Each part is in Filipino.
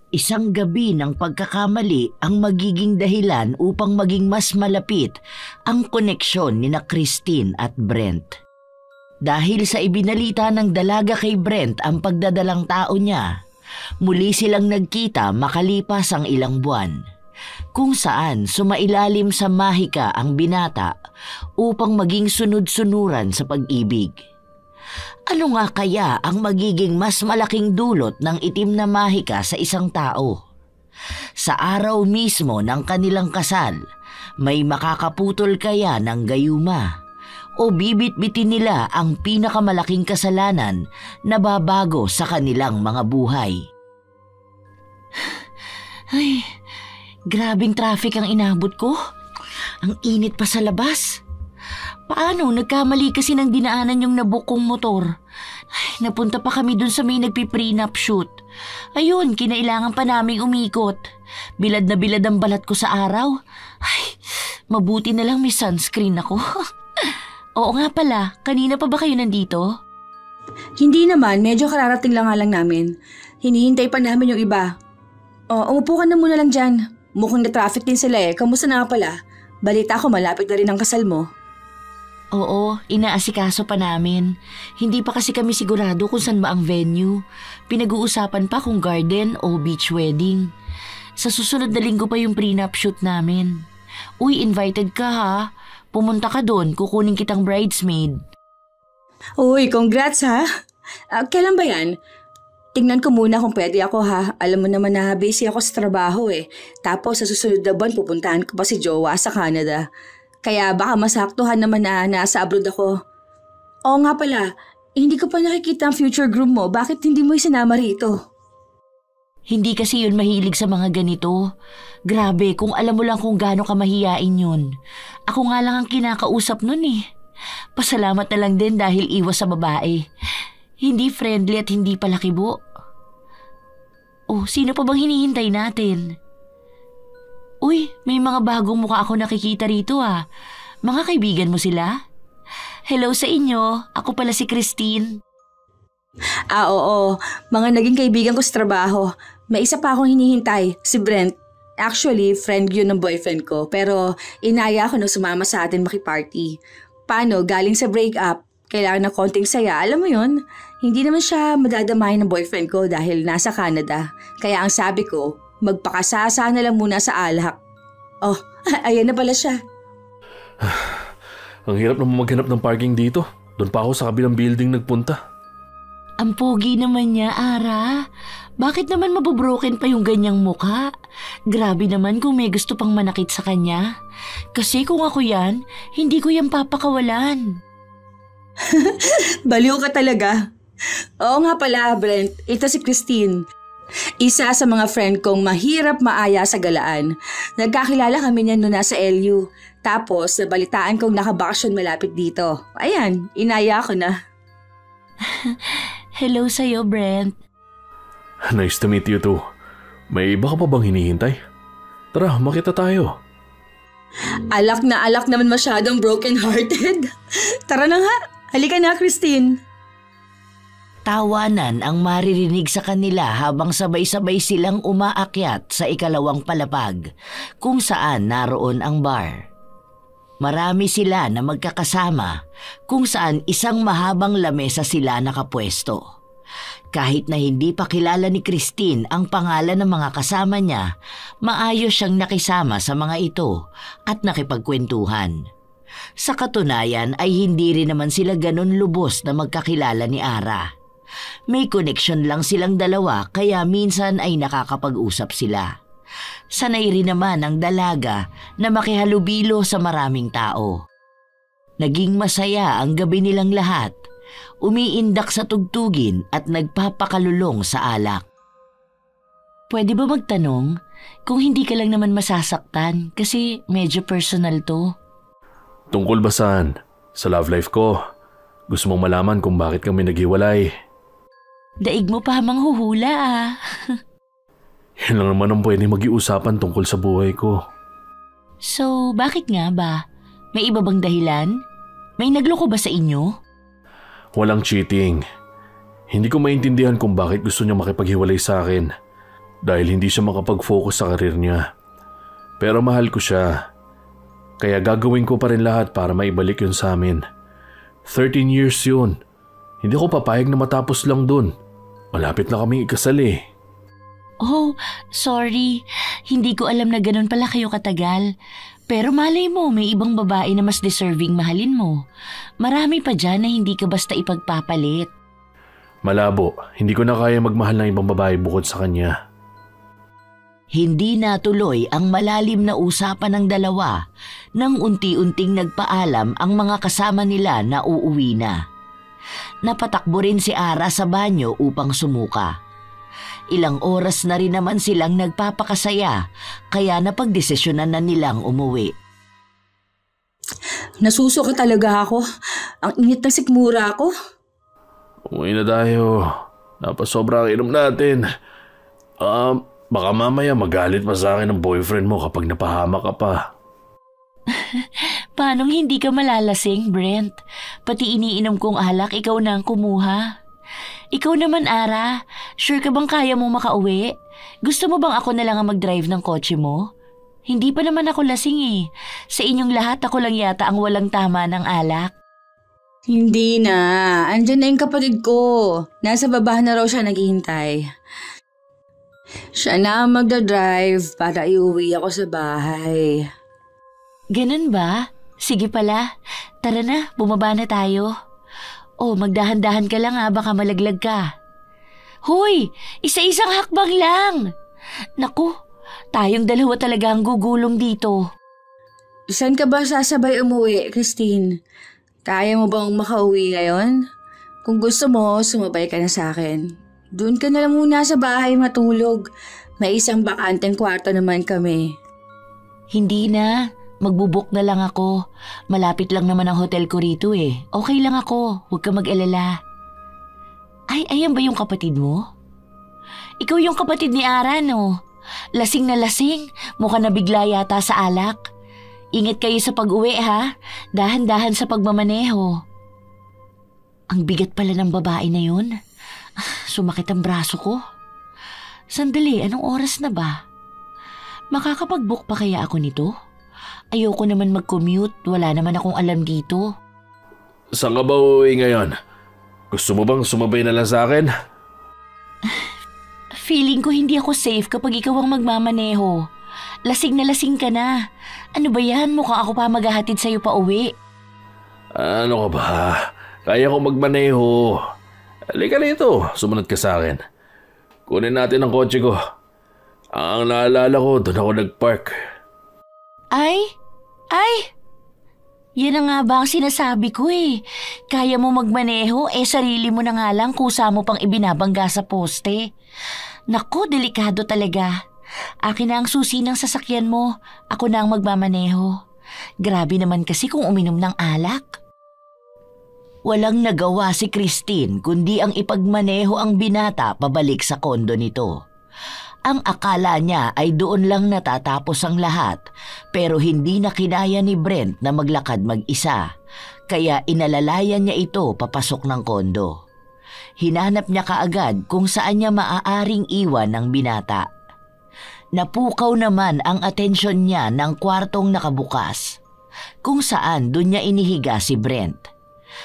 Isang gabi ng pagkakamali ang magiging dahilan upang maging mas malapit ang koneksyon ni na Christine at Brent. Dahil sa ibinalita ng dalaga kay Brent ang pagdadalang tao niya, muli silang nagkita makalipas ang ilang buwan, kung saan sumailalim sa mahika ang binata upang maging sunod-sunuran sa pag-ibig. Ano nga kaya ang magiging mas malaking dulot ng itim na mahika sa isang tao? Sa araw mismo ng kanilang kasal, may makakaputol kaya ng gayuma? O bibit-bitin nila ang pinakamalaking kasalanan na babago sa kanilang mga buhay? Ay, grabing traffic ang inabot ko. Ang init pa sa labas. Paano? Nagkamali kasi ng dinaanan yung nabukong motor. Ay, napunta pa kami dun sa may nagpi-prenup shoot. Ayun, kinailangan pa naming umikot. Bilad na bilad ang balat ko sa araw. Ay, mabuti na lang may sunscreen ako. Oo nga pala, kanina pa ba kayo nandito? Hindi naman, medyo kararating lang nga lang namin. Hinihintay pa namin yung iba. Umupo ka na muna lang dyan. Mukhang na-traffic din sila eh. Kamusta na nga pala? Balita ko malapit na rin ang kasal mo. Oo, inaasikaso pa namin. Hindi pa kasi kami sigurado kung saan ba ang venue. Pinag-uusapan pa kung garden o beach wedding. Sa susunod na linggo pa yung prenup shoot namin. Uy, invited ka ha. Pumunta ka doon, kukunin kitang bridesmaid. Uy, congrats ha. Kailan ba yan? Tingnan ko muna kung pwede ako ha. Alam mo naman na busy ako sa trabaho eh. Tapos sa susunod na buwan pupuntahan ko pa si Jowa sa Canada. Kaya baka masaktuhan naman na nasa abroad ako. Oo nga pala, hindi ko pa nakikita ang future groom mo. Bakit hindi mo isinama rito? Hindi kasi yun mahilig sa mga ganito. Grabe, kung alam mo lang kung gaano ka mahiyain yun. Ako nga lang ang kinakausap nun eh. Pasalamat na lang din dahil iwas sa babae. Hindi friendly at hindi palakibo. Oh, sino pa bang hinihintay natin? Uy, may mga bagong mukha ako nakikita rito ah. Mga kaibigan mo sila? Hello sa inyo, ako pala si Christine. Oo, mga naging kaibigan ko sa trabaho. May isa pa akong hinihintay, si Brent. Actually, friend yun ng boyfriend ko, pero inaya ako na sumama sa atin makiparty. Paano, galing sa breakup, kailangan ng konting saya, alam mo yun? Hindi naman siya madadamayan ng boyfriend ko dahil nasa Canada. Kaya ang sabi ko, magpakasasa na lang muna sa alak. Oh, ayan na pala siya. Ang hirap naman maghanap ng parking dito. Doon pa ako sa kabilang building nagpunta. Ang pogi naman niya, Ara. Bakit naman mabubroken pa yung ganyang mukha? Grabe naman kung may gusto pang manakit sa kanya. Kasi kung ako yan, hindi ko yan papakawalan. Baliw ka talaga. Oo nga pala, Brent. Ito si Christine. Isa sa mga friend kong mahirap maaya sa galaan. Nagkakilala kami niyan noon nasa LU. Tapos nabalitaan kong nakabakasyon malapit dito. Ayan, inaya ko na. Hello sa'yo, Brent. Nice to meet you too. May iba ka pa bang hinihintay? Tara, makita tayo. Alak naman masyadong broken-hearted. Tara na nga, halika na Christine. Tawanan ang maririnig sa kanila habang sabay-sabay silang umaakyat sa ikalawang palapag kung saan naroon ang bar. Marami sila na magkakasama kung saan isang mahabang lamesa sila nakapwesto. Kahit na hindi pa kilala ni Christine ang pangalan ng mga kasama niya, maayos siyang nakisama sa mga ito at nakipagkwentuhan. Sa katunayan ay hindi rin naman sila ganun lubos na magkakilala ni Ara. May koneksyon lang silang dalawa kaya minsan ay nakakapag-usap sila. Sanay rin naman ang dalaga na makihalubilo sa maraming tao. Naging masaya ang gabi nilang lahat, umiindak sa tugtugin at nagpapakalulong sa alak. Pwede ba magtanong kung hindi ka lang naman masasaktan kasi medyo personal to? Tungkol ba saan? Sa love life ko. Gusto mong malaman kung bakit kami naghiwalay. Daig mo pa manghuhula ah. Yan lang naman ang pwede mag-iusapan tungkol sa buhay ko. So, bakit nga ba? May iba bang dahilan? May nagloko ba sa inyo? Walang cheating. Hindi ko maintindihan kung bakit gusto niya makipaghiwalay sa akin. dahil hindi siya makapag-focus sa karir niya. Pero mahal ko siya. Kaya gagawin ko pa rin lahat para maibalik yun sa amin. 13 years yun. Hindi ko papayag na matapos lang dun. Malapit na kaming ikasal eh. Oh, sorry. Hindi ko alam na ganun pala kayo katagal. Pero malay mo, may ibang babae na mas deserving mahalin mo. Marami pa dyan na hindi ka basta ipagpapalit. Malabo, hindi ko na kaya magmahal ng ibang babae bukod sa kanya. Hindi natuloy ang malalim na usapan ng dalawa nang unti-unting nagpaalam ang mga kasama nila na uuwi na. Napatakbo rin si Ara sa banyo upang sumuka. Ilang oras na rin naman silang nagpapakasaya kaya napagdesisyonan na nilang umuwi. Nasusuka talaga ako. Ang init ng sikmura ko. Umuwi na tayo. Napasobra ang inom natin. Baka mamaya magalit pa sa akin ng boyfriend mo kapag napahama ka pa. Paanong hindi ka malalasing, Brent? Pati iniinom kong alak, ikaw na ang kumuha. Ikaw naman, Ara. Sure ka bang kaya mo makauwi? Gusto mo bang ako na lang ang mag-drive ng kotse mo? Hindi pa naman ako lasing eh. Sa inyong lahat ako lang yata ang walang tama ng alak. Hindi na. Andyan na yung kapatid ko. Nasa baba na raw siya naghihintay. Siya na ang magdadrive para iuwi ako sa bahay. Ganun ba? Sige pala. Tara na, bumaba na tayo. Oh, magdahan-dahan ka lang baka malaglag ka. Hoy, isa-isang hakbang lang. Naku, tayong dalawa talaga ang gugulong dito. Saan ka ba sasabay umuwi, Christine? Kaya mo bang makauwi ngayon? Kung gusto mo, sumabay ka na sa akin. Doon ka na lang muna sa bahay matulog. May isang bakanteng kwarto naman kami. Hindi na. Magbubuk na lang ako. Malapit lang naman ang hotel ko rito eh. Okay lang ako. Huwag ka mag-alala. Ay, ayan ba yung kapatid mo? Ikaw yung kapatid ni Ara, no? Lasing na lasing. Mukha na bigla yata sa alak. Ingat kayo sa pag-uwi, ha? Dahan-dahan sa pagmamaneho. Ang bigat pala ng babae na yun. Sumakit ang braso ko. Sandali, anong oras na ba? Makakapag-book pa kaya ako nito? Ayoko naman mag-commute. Wala naman akong alam dito. Saan ka ba uuwi ngayon? Gusto mo bang sumabay na lang sa akin? Feeling ko hindi ako safe kapag ikaw ang magmamaneho. Lasing na lasing ka na. Ano ba yan? Mukhang ako pa maghahatid sa'yo pa uwi. Ano ka ba? Kaya ko magmaneho. Halika rito. Sumunod ka sa akin. Kunin natin ang kotse ko. Ang naalala ko, doon ako nagpark. Ay! Yan na nga ba ang sinasabi ko eh. Kaya mo magmaneho, sarili mo na nga lang kusa mo pang ibinabangga sa poste. Naku, delikado talaga. Akin na ang susi ng sasakyan mo. Ako na ang magmamaneho. Grabe naman kasi kung uminom ng alak. Walang nagawa si Christine kundi ang ipagmaneho ang binata pabalik sa kondo nito. Ang akala niya ay doon lang natatapos ang lahat pero hindi na kinaya ni Brent na maglakad mag-isa kaya inalalayan niya ito papasok ng kondo. Hinanap niya kaagad kung saan niya maaaring iwan ang binata. Napukaw naman ang atensyon niya ng kwartong nakabukas kung saan doon niya inihiga si Brent.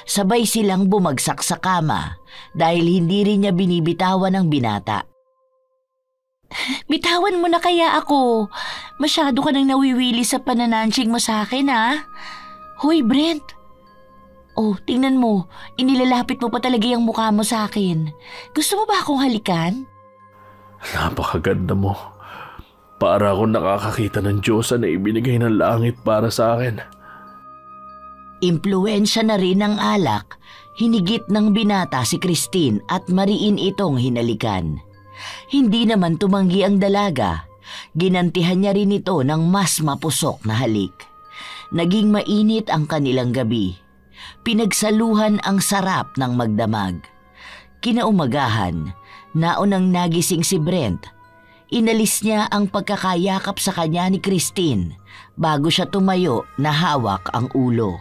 Sabay silang bumagsak sa kama dahil hindi rin niya binibitawan ang binata. Bitawan mo na kaya ako. Masyado ka nang nawiwili sa panananching mo sa akin, ha? Hoy, Brent. Oh, tingnan mo. Inilalapit mo pa talaga yung mukha mo sa akin. Gusto mo ba akong halikan? Napakaganda mo. Para akong nakakakita ng Diyosa na ibinigay ng langit para sa akin. Impluwensya na rin ng alak. Hinigit ng binata si Christine at mariin itong hinalikan. Hindi naman tumanggi ang dalaga. Ginantihan niya rin ito ng mas mapusok na halik. Naging mainit ang kanilang gabi. Pinagsaluhan ang sarap ng magdamag. Kinaumagahan, naunang nagising si Brent. Inalis niya ang pagkakayakap sa kanya ni Christine bago siya tumayo na hawak ang ulo.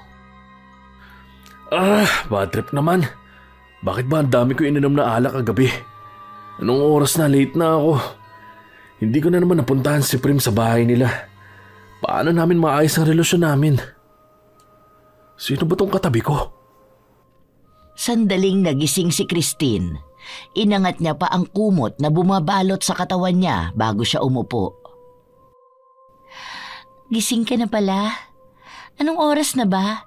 Bad trip naman. Bakit ba ang dami ko ininom na alak kagabi? Anong oras na? Late na ako. Hindi ko na naman napuntahan si Prim sa bahay nila. Paano namin maayos ang relasyon namin? Sino ba tong katabi ko? Sandaling nagising si Christine. Inangat niya pa ang kumot na bumabalot sa katawan niya bago siya umupo. Gising ka na pala? Anong oras na ba?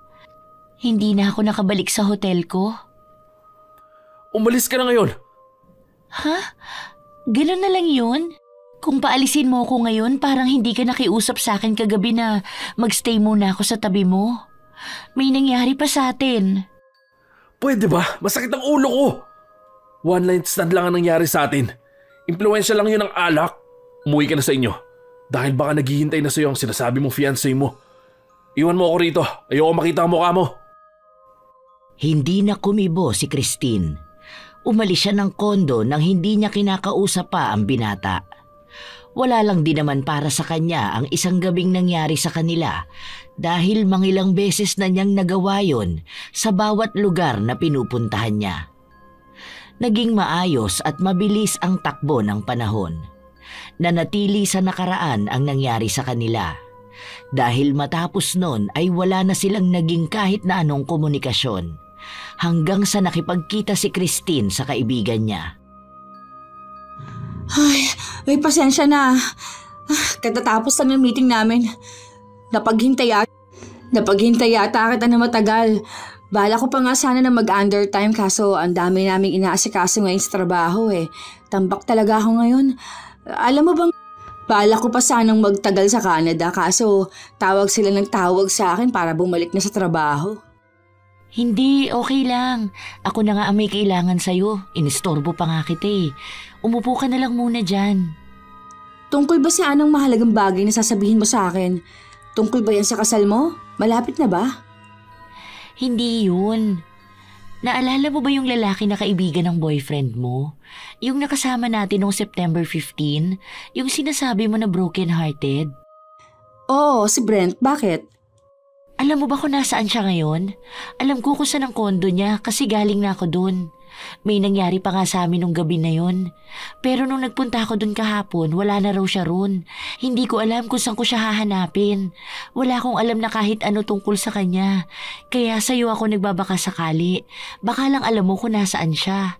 Hindi na ako nakabalik sa hotel ko. Umalis ka na ngayon. Ha? Ganun na lang yun? Kung paalisin mo ako ngayon, parang hindi ka nakiusap sa akin kagabi na magstay muna ako sa tabi mo. May nangyari pa sa atin. Pwede ba? Masakit ang ulo ko. One night stand lang ang nangyari sa atin. Impluensya lang yun ng alak. Umuwi ka na sa inyo. Dahil baka naghihintay na sa'yo ang sinasabi mong fiancé mo. Iwan mo ako rito. Ayoko makita ang mukha mo. Hindi na kumibo si Christine. Umalis siya ng kondo nang hindi niya kinakausap pa ang binata. Wala lang din naman para sa kanya ang isang gabing nangyari sa kanila dahil mangilang beses na niyang nagawa yun sa bawat lugar na pinupuntahan niya. Naging maayos at mabilis ang takbo ng panahon. Nanatili sa nakaraan ang nangyari sa kanila. Dahil matapos nun ay wala na silang naging kahit na anong komunikasyon hanggang sa nakipagkita si Christine sa kaibigan niya. Ay, may pasensya na. Katatapos lang ng meeting namin. Napaghintay yata kita na matagal. Bala ko pa nga sana na mag-undertime kaso ang dami naming inaasikaso ngayon sa trabaho eh. Tambak talaga ako ngayon. Alam mo bang, bala ko pa sanang magtagal sa Canada kaso tawag sila ng tawag sa akin para bumalik na sa trabaho. Hindi, okay lang. Ako na nga ang may kailangan sa'yo. Inistorbo pa nga kita eh. Umupo ka na lang muna dyan. Tungkol ba sa anong mahalagang bagay na sasabihin mo sa akin? Tungkol ba yan sa kasal mo? Malapit na ba? Hindi yun. Naalala mo ba yung lalaki na kaibigan ng boyfriend mo? Yung nakasama natin noong September 15? Yung sinasabi mo na broken-hearted? Oo, si Brent. Bakit? Alam mo ba kung nasaan siya ngayon? Alam ko kung saan ang kondo niya kasi galing na ako dun. May nangyari pa nga sa amin nung gabi na yon. Pero nung nagpunta ako dun kahapon, wala na raw siya ron. Hindi ko alam kung saan ko siya hahanapin. Wala akong alam na kahit ano tungkol sa kanya. Kaya sa'yo ako nagbabaka sakali. Baka lang alam mo kung nasaan siya.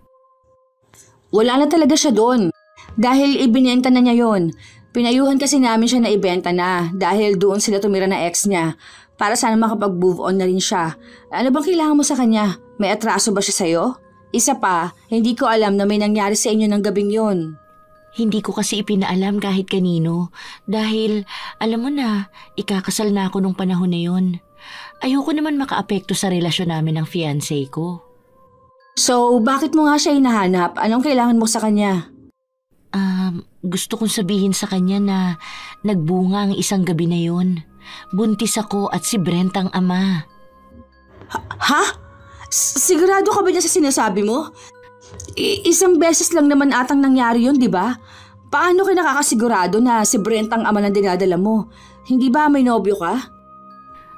Wala na talaga siya doon. Dahil ibinenta na niya yon. Pinayuhan kasi namin siya na ibenta na dahil doon sila tumira na ex niya. Para sana makapag-move on na rin siya. Ano bang kailangan mo sa kanya? May atraso ba siya sa'yo? Isa pa, hindi ko alam na may nangyari sa inyo ng gabing yon. Hindi ko kasi ipinaalam kahit kanino. Dahil, alam mo na, ikakasal na ako nung panahon na yon. Ayoko naman makaapekto sa relasyon namin ng fiancé ko. So, bakit mo nga siya hinahanap? Anong kailangan mo sa kanya? Gusto kong sabihin sa kanya na nagbunga ang isang gabi na yon. Buntis ako at si Brent ang ama. Ha? Sigurado ka ba niya sa sinasabi mo? Isang beses lang naman atang nangyari yun, di ba? Paano ka nakakasigurado na si Brent ang ama ng dinadala mo? Hindi ba may nobyo ka?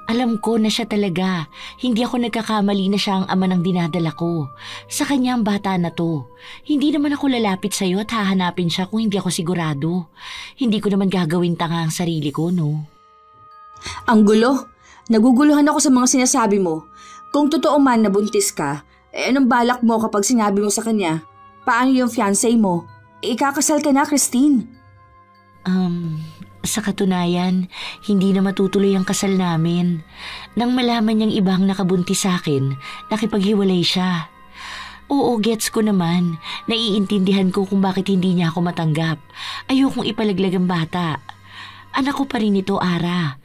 Alam ko na siya talaga. Hindi ako nagkakamali na siya ang ama ng dinadala ko. Sa kanya ang bata na to. Hindi naman ako lalapit sa'yo at hahanapin siya kung hindi ako sigurado. Hindi ko naman gagawin tanga ang sarili ko, no? Ang gulo. Naguguluhan ako sa mga sinasabi mo. Kung totoo man na buntis ka, anong balak mo kapag sinabi mo sa kanya? Paano yung fiancé mo? Ikakasal ka na, Christine. Sa katunayan, hindi na matutuloy ang kasal namin. Nang malaman niyang ibang nakabuntis sa akin, nakipaghiwalay siya. Oo, gets ko naman. Naiintindihan ko kung bakit hindi niya ako matanggap. Ayokong ipalaglag ang bata. Anak ko pa rin ito, Ara.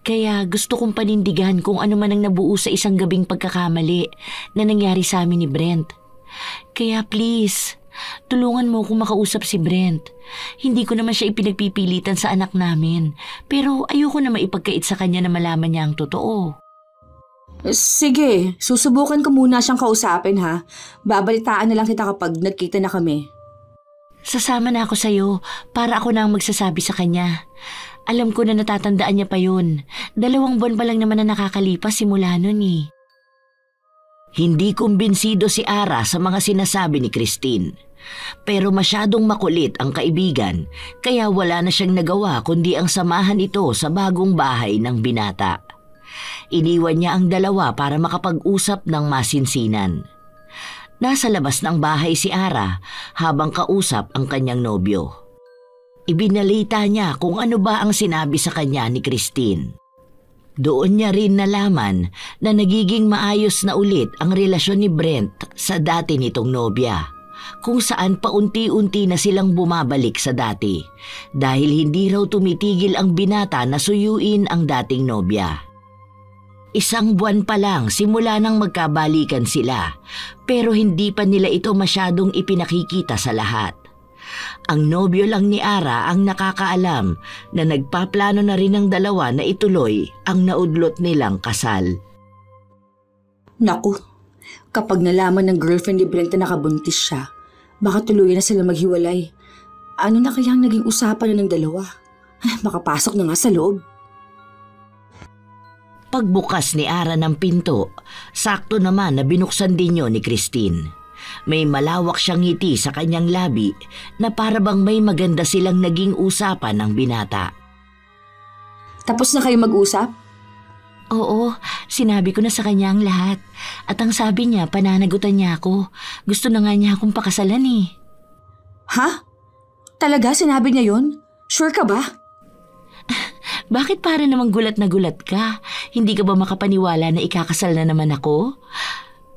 Kaya gusto kong panindigan kung ano man ang nabuo sa isang gabing pagkakamali na nangyari sa amin ni Brent. Kaya please, tulungan mo kung makausap si Brent. Hindi ko naman siya ipinagpipilitan sa anak namin, pero ayoko na maipagkait sa kanya na malaman niya ang totoo. Sige, susubukan ko muna siyang kausapin ha. Babalitaan na lang kita kapag nagkita na kami. Sasama na ako sa'yo para ako na ang magsasabi sa kanya. Alam ko na natatandaan niya pa yun. 2 buwan pa lang naman na nakakalipas simula nun eh. Hindi kumbinsido si Ara sa mga sinasabi ni Christine. Pero masyadong makulit ang kaibigan kaya wala na siyang nagawa kundi ang samahan ito sa bagong bahay ng binata. Iniwan niya ang dalawa para makapag-usap ng masinsinan. Nasa labas ng bahay si Ara habang kausap ang kanyang nobyo. Ibinalita niya kung ano ba ang sinabi sa kanya ni Christine. Doon niya rin nalaman na nagiging maayos na ulit ang relasyon ni Brent sa dati nitong nobya, kung saan paunti-unti na silang bumabalik sa dati dahil hindi raw tumitigil ang binata na suyuin ang dating nobya. 1 buwan pa lang simula nang magkabalikan sila pero hindi pa nila ito masyadong ipinakikita sa lahat. Ang nobyo lang ni Ara ang nakakaalam na nagpaplano na rin ang dalawa na ituloy ang naudlot nilang kasal. Naku, kapag nalaman ng girlfriend ni Brent na nakabuntis siya, baka tuluyan na sila maghiwalay. Ano na kayang naging usapan na ng dalawa? Makapasok na nga sa loob. Pagbukas ni Ara ng pinto, sakto naman na binuksan din yun ni Christine. May malawak siyang ngiti sa kanyang labi na parabang may maganda silang naging usapan ng binata. Tapos na kayo mag-usap? Oo, sinabi ko na sa kanya ang lahat. At ang sabi niya, pananagutan niya ako. Gusto na nga niya akong pakasalan eh. Ha? Talaga sinabi niya yun? Sure ka ba? Bakit para namang gulat na gulat ka? Hindi ka ba makapaniwala na ikakasal na naman ako?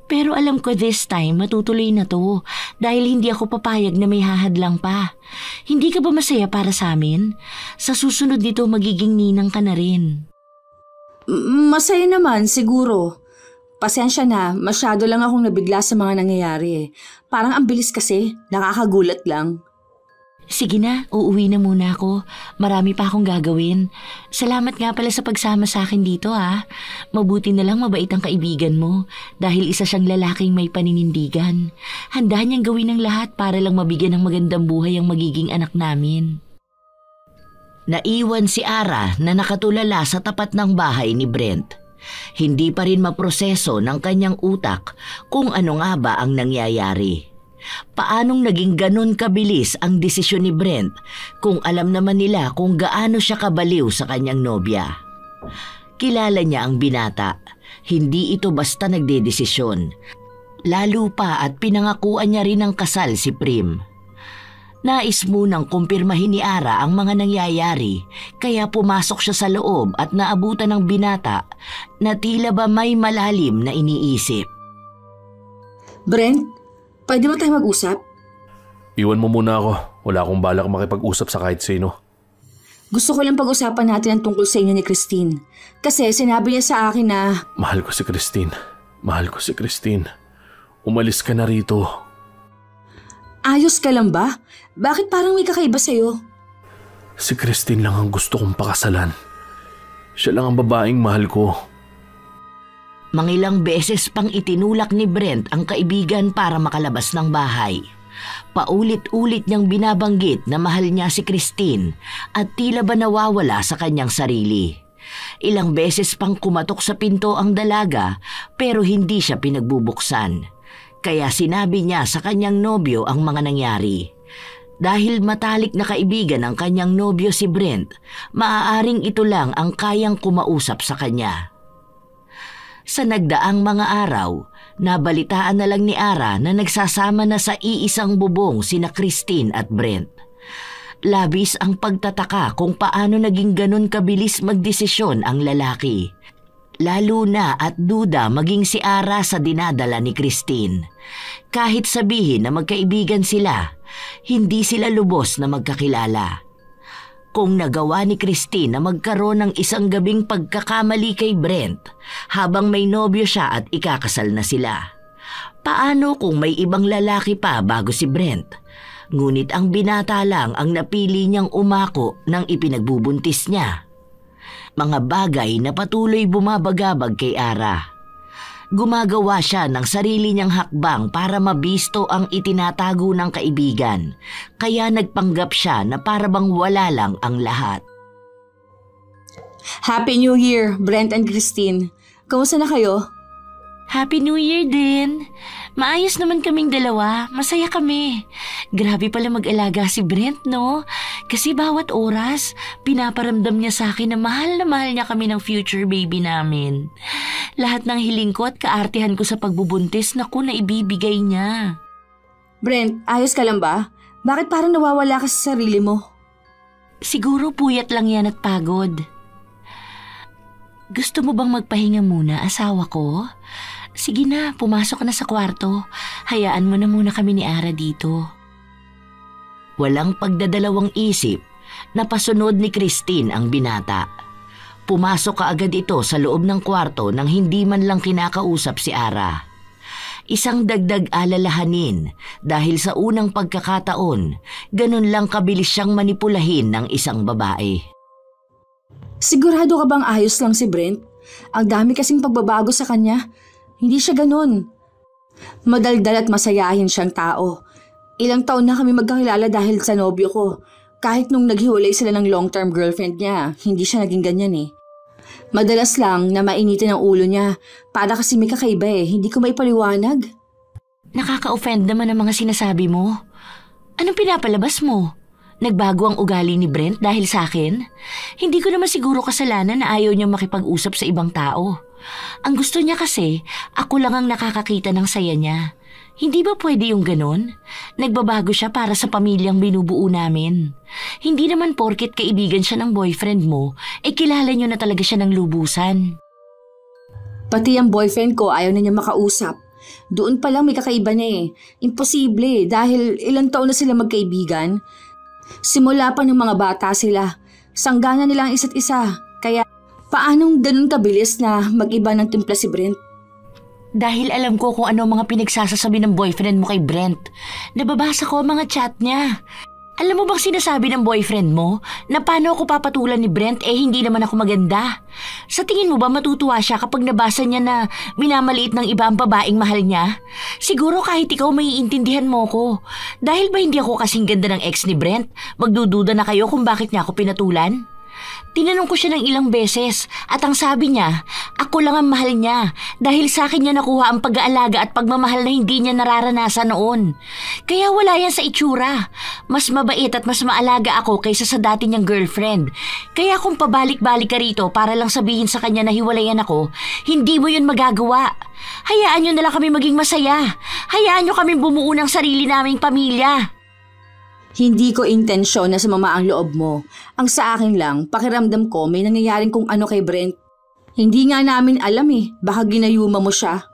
Pero alam ko this time matutuloy na to dahil hindi ako papayag na may hahadlang pa. Hindi ka ba masaya para sa amin? Sa susunod nito magiging ninang ka na rin. Masaya naman siguro. Pasensya na, masyado lang akong nabigla sa mga nangyayari eh. Parang ang bilis kasi, nakakagulat lang. Sige na, uuwi na muna ako. Marami pa akong gagawin. Salamat nga pala sa pagsama sa akin dito ha. Mabuti na lang mabait ang kaibigan mo dahil isa siyang lalaking may paninindigan. Handa niyang gawin ang lahat para lang mabigyan ng magandang buhay ang magiging anak namin. Naiwan si Ara na nakatulala sa tapat ng bahay ni Brent. Hindi pa rin maproseso ng kanyang utak kung ano nga ba ang nangyayari. Paanong naging ganon kabilis ang desisyon ni Brent kung alam naman nila kung gaano siya kabaliw sa kanyang nobya? Kilala niya ang binata. Hindi ito basta nagdedesisyon. Lalo pa at pinangakuan niya rin ng kasal si Prim. Nais munang kumpirmahin ni Ara ang mga nangyayari kaya pumasok siya sa loob at naabutan ng binata na tila ba may malalim na iniisip. Brent, pwede mo tayo mag-usap? Iwan mo muna ako. Wala akong balak makipag-usap sa kahit sino. Gusto ko lang pag-usapan natin ang tungkol sa inyo ni Christine. Kasi sinabi niya sa akin na... Mahal ko si Christine. Mahal ko si Christine. Umalis ka na rito. Ayos ka lang ba? Bakit parang may kakaiba sa'yo? Si Christine lang ang gusto kong pakasalan. Siya lang ang babaeng mahal ko. Mangilang beses pang itinulak ni Brent ang kaibigan para makalabas ng bahay. Paulit-ulit niyang binabanggit na mahal niya si Christine at tila ba nawawala sa kanyang sarili. Ilang beses pang kumatok sa pinto ang dalaga pero hindi siya pinagbubuksan. Kaya sinabi niya sa kanyang nobyo ang mga nangyari. Dahil matalik na kaibigan ng kanyang nobyo si Brent, maaaring ito lang ang kayang kumausap sa kanya. Sa nagdaang mga araw, nabalitaan na lang ni Ara na nagsasama na sa iisang bubong sina Christine at Brent. Labis ang pagtataka kung paano naging ganun kabilis magdesisyon ang lalaki. Lalo na at duda maging si Ara sa dinadala ni Christine. Kahit sabihin na magkaibigan sila, hindi sila lubos na magkakilala. Kung nagawa ni Christine na magkaroon ng isang gabing pagkakamali kay Brent habang may nobyo siya at ikakasal na sila, paano kung may ibang lalaki pa bago si Brent? Ngunit ang binata lang ang napili niyang umako ng ipinagbubuntis niya. Mga bagay na patuloy bumabagabag kay Ara. Gumagawa siya ng sarili niyang hakbang para mabisto ang itinatago ng kaibigan, kaya nagpanggap siya na parabang wala lang ang lahat. Happy New Year, Brent and Christine. Kamusta na kayo? Happy New Year din. Maayos naman kaming dalawa. Masaya kami. Grabe pala mag-alaga si Brent, no? Kasi bawat oras, pinaparamdam niya sa akin na mahal niya kami ng future baby namin. Lahat ng hiling ko at kaartihan ko sa pagbubuntis, naku, na ibibigay niya. Brent, ayos ka lang ba? Bakit parang nawawala ka sa sarili mo? Siguro puyat lang yan at pagod. Gusto mo bang magpahinga muna, asawa ko? Sige na, pumasok ka na sa kwarto. Hayaan mo na muna kami ni Ara dito. Walang pagdadalawang isip, napasunod ni Christine ang binata. Pumasok kaagad ito sa loob ng kwarto nang hindi man lang kinakausap si Ara. Isang dagdag alalahanin dahil sa unang pagkakataon, ganun lang kabilis siyang manipulahin ng isang babae. Sigurado ka bang ayos lang si Brent? Ang dami kasing pagbabago sa kanya. Hindi siya ganun. Madaldal at masayahin siyang tao. Ilang taon na kami magkakilala dahil sa nobyo ko. Kahit nung naghiwalay sila ng long-term girlfriend niya, hindi siya naging ganyan eh. Madalas lang na mainitin ang ulo niya. Para kasi may kakaiba eh, hindi ko maipaliwanag. Nakaka-offend naman ang mga sinasabi mo. Anong pinapalabas mo? Nagbago ang ugali ni Brent dahil sa akin? Hindi ko naman siguro kasalanan na ayaw niyang makipag-usap sa ibang tao. Ang gusto niya kasi, ako lang ang nakakakita ng saya niya. Hindi ba pwede yung ganon? Nagbabago siya para sa pamilyang binubuo namin. Hindi naman porket kaibigan siya ng boyfriend mo, kilala niyo na talaga siya ng lubusan. Pati ang boyfriend ko ayaw na niya makausap. Doon pa lang may kakaiba niya eh. Imposible dahil ilang taon na sila magkaibigan. Simula pa ng mga bata sila. Sanggana nila ang isa't isa. Kaya paanong ganun kabilis na mag-iba ng timpla si Brent? Dahil alam ko kung ano mga pinagsasasabi ng boyfriend mo kay Brent. Nababasa ko ang mga chat niya. Alam mo bang sinasabi ng boyfriend mo na paano ako papatulan ni Brent hindi naman ako maganda? Sa tingin mo ba matutuwa siya kapag nabasa niya na minamaliit ng iba ang babaeng mahal niya? Siguro kahit ikaw maiintindihan mo ko. Dahil ba hindi ako kasing ganda ng ex ni Brent, magdududa na kayo kung bakit niya ako pinatulan? Tinanong ko siya ng ilang beses at ang sabi niya, ako lang ang mahal niya dahil sa akin niya nakuha ang pag-aalaga at pagmamahal na hindi niya nararanasan noon. Kaya wala yan sa itsura. Mas mabait at mas maalaga ako kaysa sa dati niyang girlfriend. Kaya kung pabalik-balik ka rito para lang sabihin sa kanya na hiwalayan ako, hindi mo yun magagawa. Hayaan niyo na lang kami maging masaya. Hayaan niyo kami bumuo ng sarili naming pamilya. Hindi ko intensyon na sumama ang loob mo. Ang sa akin lang, pakiramdam ko may nangyayaring kung ano kay Brent. Hindi nga namin alam baka ginayuma mo siya.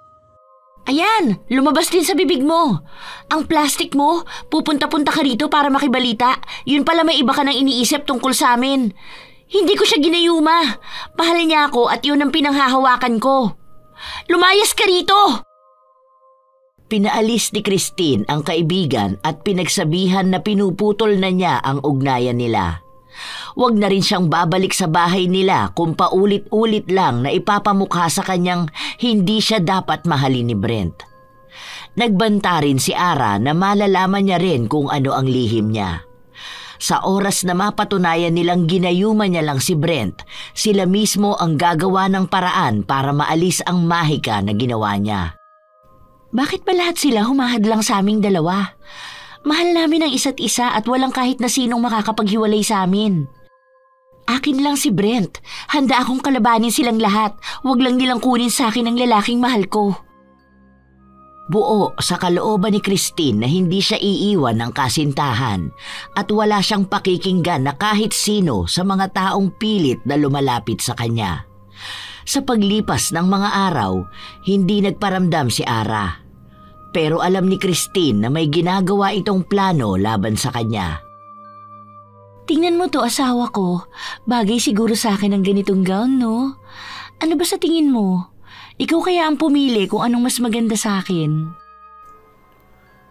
Ayan, lumabas din sa bibig mo. Ang plastic mo, pupunta-punta ka rito para makibalita. Yun pala may iba ka nang iniisip tungkol sa amin. Hindi ko siya ginayuma. Mahal niya ako at yun ang pinanghahawakan ko. Lumayas ka rito! Pinaalis ni Christine ang kaibigan at pinagsabihan na pinuputol na niya ang ugnayan nila. Huwag na rin siyang babalik sa bahay nila kung paulit-ulit lang na ipapamukha sa kanyang hindi siya dapat mahalin ni Brent. Nagbanta rin si Ara na malalaman niya rin kung ano ang lihim niya. Sa oras na mapatunayan nilang ginayuma niya lang si Brent, sila mismo ang gagawa ng paraan para maalis ang mahika na ginawa niya. Bakit ba lahat sila humahadlang sa aming dalawa? Mahal namin ang isa't isa at walang kahit na sinong makakapaghiwalay sa amin. Akin lang si Brent. Handa akong kalabanin silang lahat. Huwag lang nilang kunin sa akin ang lalaking mahal ko. Buo sa kalooban ni Christine na hindi siya iiwan ng kasintahan at wala siyang pakikinggan na kahit sino sa mga taong pilit na lumalapit sa kanya. Sa paglipas ng mga araw, hindi nagparamdam si Ara. Pero alam ni Christine na may ginagawa itong plano laban sa kanya. Tingnan mo to, asawa ko. Bagay siguro sa akin ang ganitong gown, no? Ano ba sa tingin mo? Ikaw kaya ang pumili kung anong mas maganda sa akin.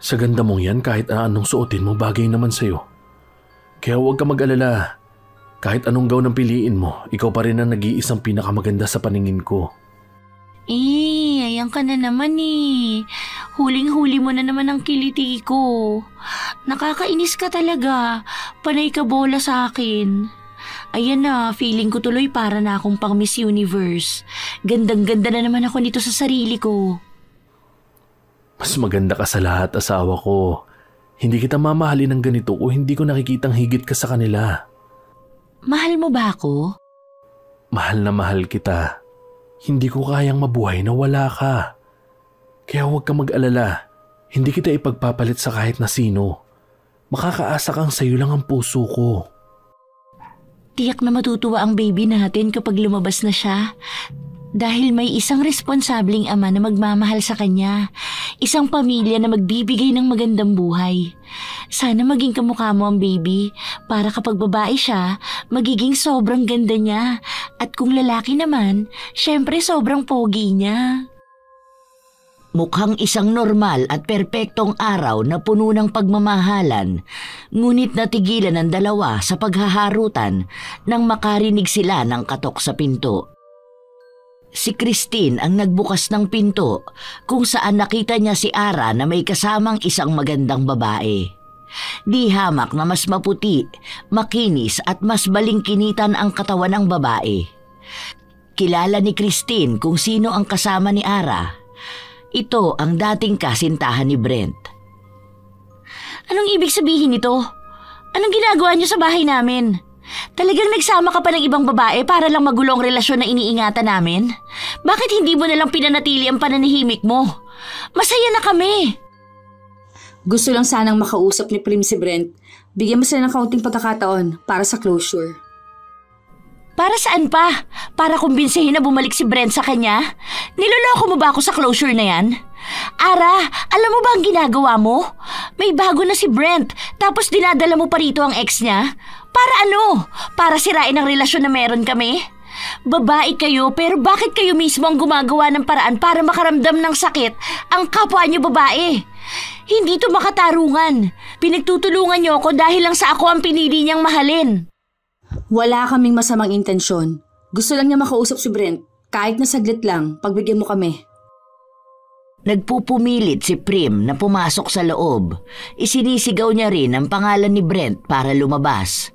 Sa ganda mong yan, kahit anong suotin mo, bagay naman sa'yo. Kaya huwag ka mag-alala. Kahit anong gown ang piliin mo, ikaw pa rin ang nag-iisang pinakamaganda sa paningin ko. Ayan ka na naman Huling-huli mo na naman ang kiliti ko. Nakakainis ka talaga. Panay ka bola sa akin. Ayan na, feeling ko tuloy para na akong pang Miss Universe. Gandang-ganda na naman ako nito sa sarili ko. Mas maganda ka sa lahat, asawa ko. Hindi kita mamahalin ng ganito kung hindi ko nakikitang higit ka sa kanila. Mahal mo ba ako? Mahal na mahal kita. Hindi ko kayang mabuhay na wala ka. Kaya huwag kang mag-alala. Hindi kita ipagpapalit sa kahit na sino. Makakaasa kang sa'yo lang ang puso ko. Tiyak na matutuwa ang baby natin kapag lumabas na siya. Dahil may isang responsableng ama na magmamahal sa kanya. Isang pamilya na magbibigay ng magandang buhay. Sana maging kamukha mo ang baby para kapag babae siya, magiging sobrang ganda niya. At kung lalaki naman, syempre sobrang pogi niya. Mukhang isang normal at perpektong araw na puno ng pagmamahalan, ngunit natigilan ang dalawa sa paghaharutan nang makarinig sila ng katok sa pinto. Si Christine ang nagbukas ng pinto kung saan nakita niya si Ara na may kasamang isang magandang babae. Di hamak na mas maputi, makinis at mas balingkinitan ang katawan ng babae. Kilala ni Christine kung sino ang kasama ni Ara. Ito ang dating kasintahan ni Brent. Anong ibig sabihin nito? Anong ginagawa niyo sa bahay namin? Talagang nagsama ka pa ng ibang babae para lang magulo ang relasyon na iniingatan namin? Bakit hindi mo nalang pinanatili ang pananahimik mo? Masaya na kami. Gusto lang sanang makausap ni Prim si Brent. Bigyan mo sila ng kaunting pagkakataon para sa closure. Para saan pa? Para kumbinsihin na bumalik si Brent sa kanya? Niloloko mo ba ako sa closure na yan? Ara, alam mo ba ang ginagawa mo? May bago na si Brent, tapos dinadala mo pa rito ang ex niya? Para ano? Para sirain ang relasyon na meron kami? Babae kayo, pero bakit kayo mismo ang gumagawa ng paraan para makaramdam ng sakit ang kapwa niyo babae? Hindi to makatarungan. Pinagtutulungan niyo ako dahil lang sa ako ang pinili niyang mahalin. Wala kaming masamang intensyon. Gusto lang niya makausap si Brent. Kahit na saglit lang, pagbigyan mo kami. Nagpupumilit si Prim na pumasok sa loob. Isinisigaw niya rin ang pangalan ni Brent para lumabas.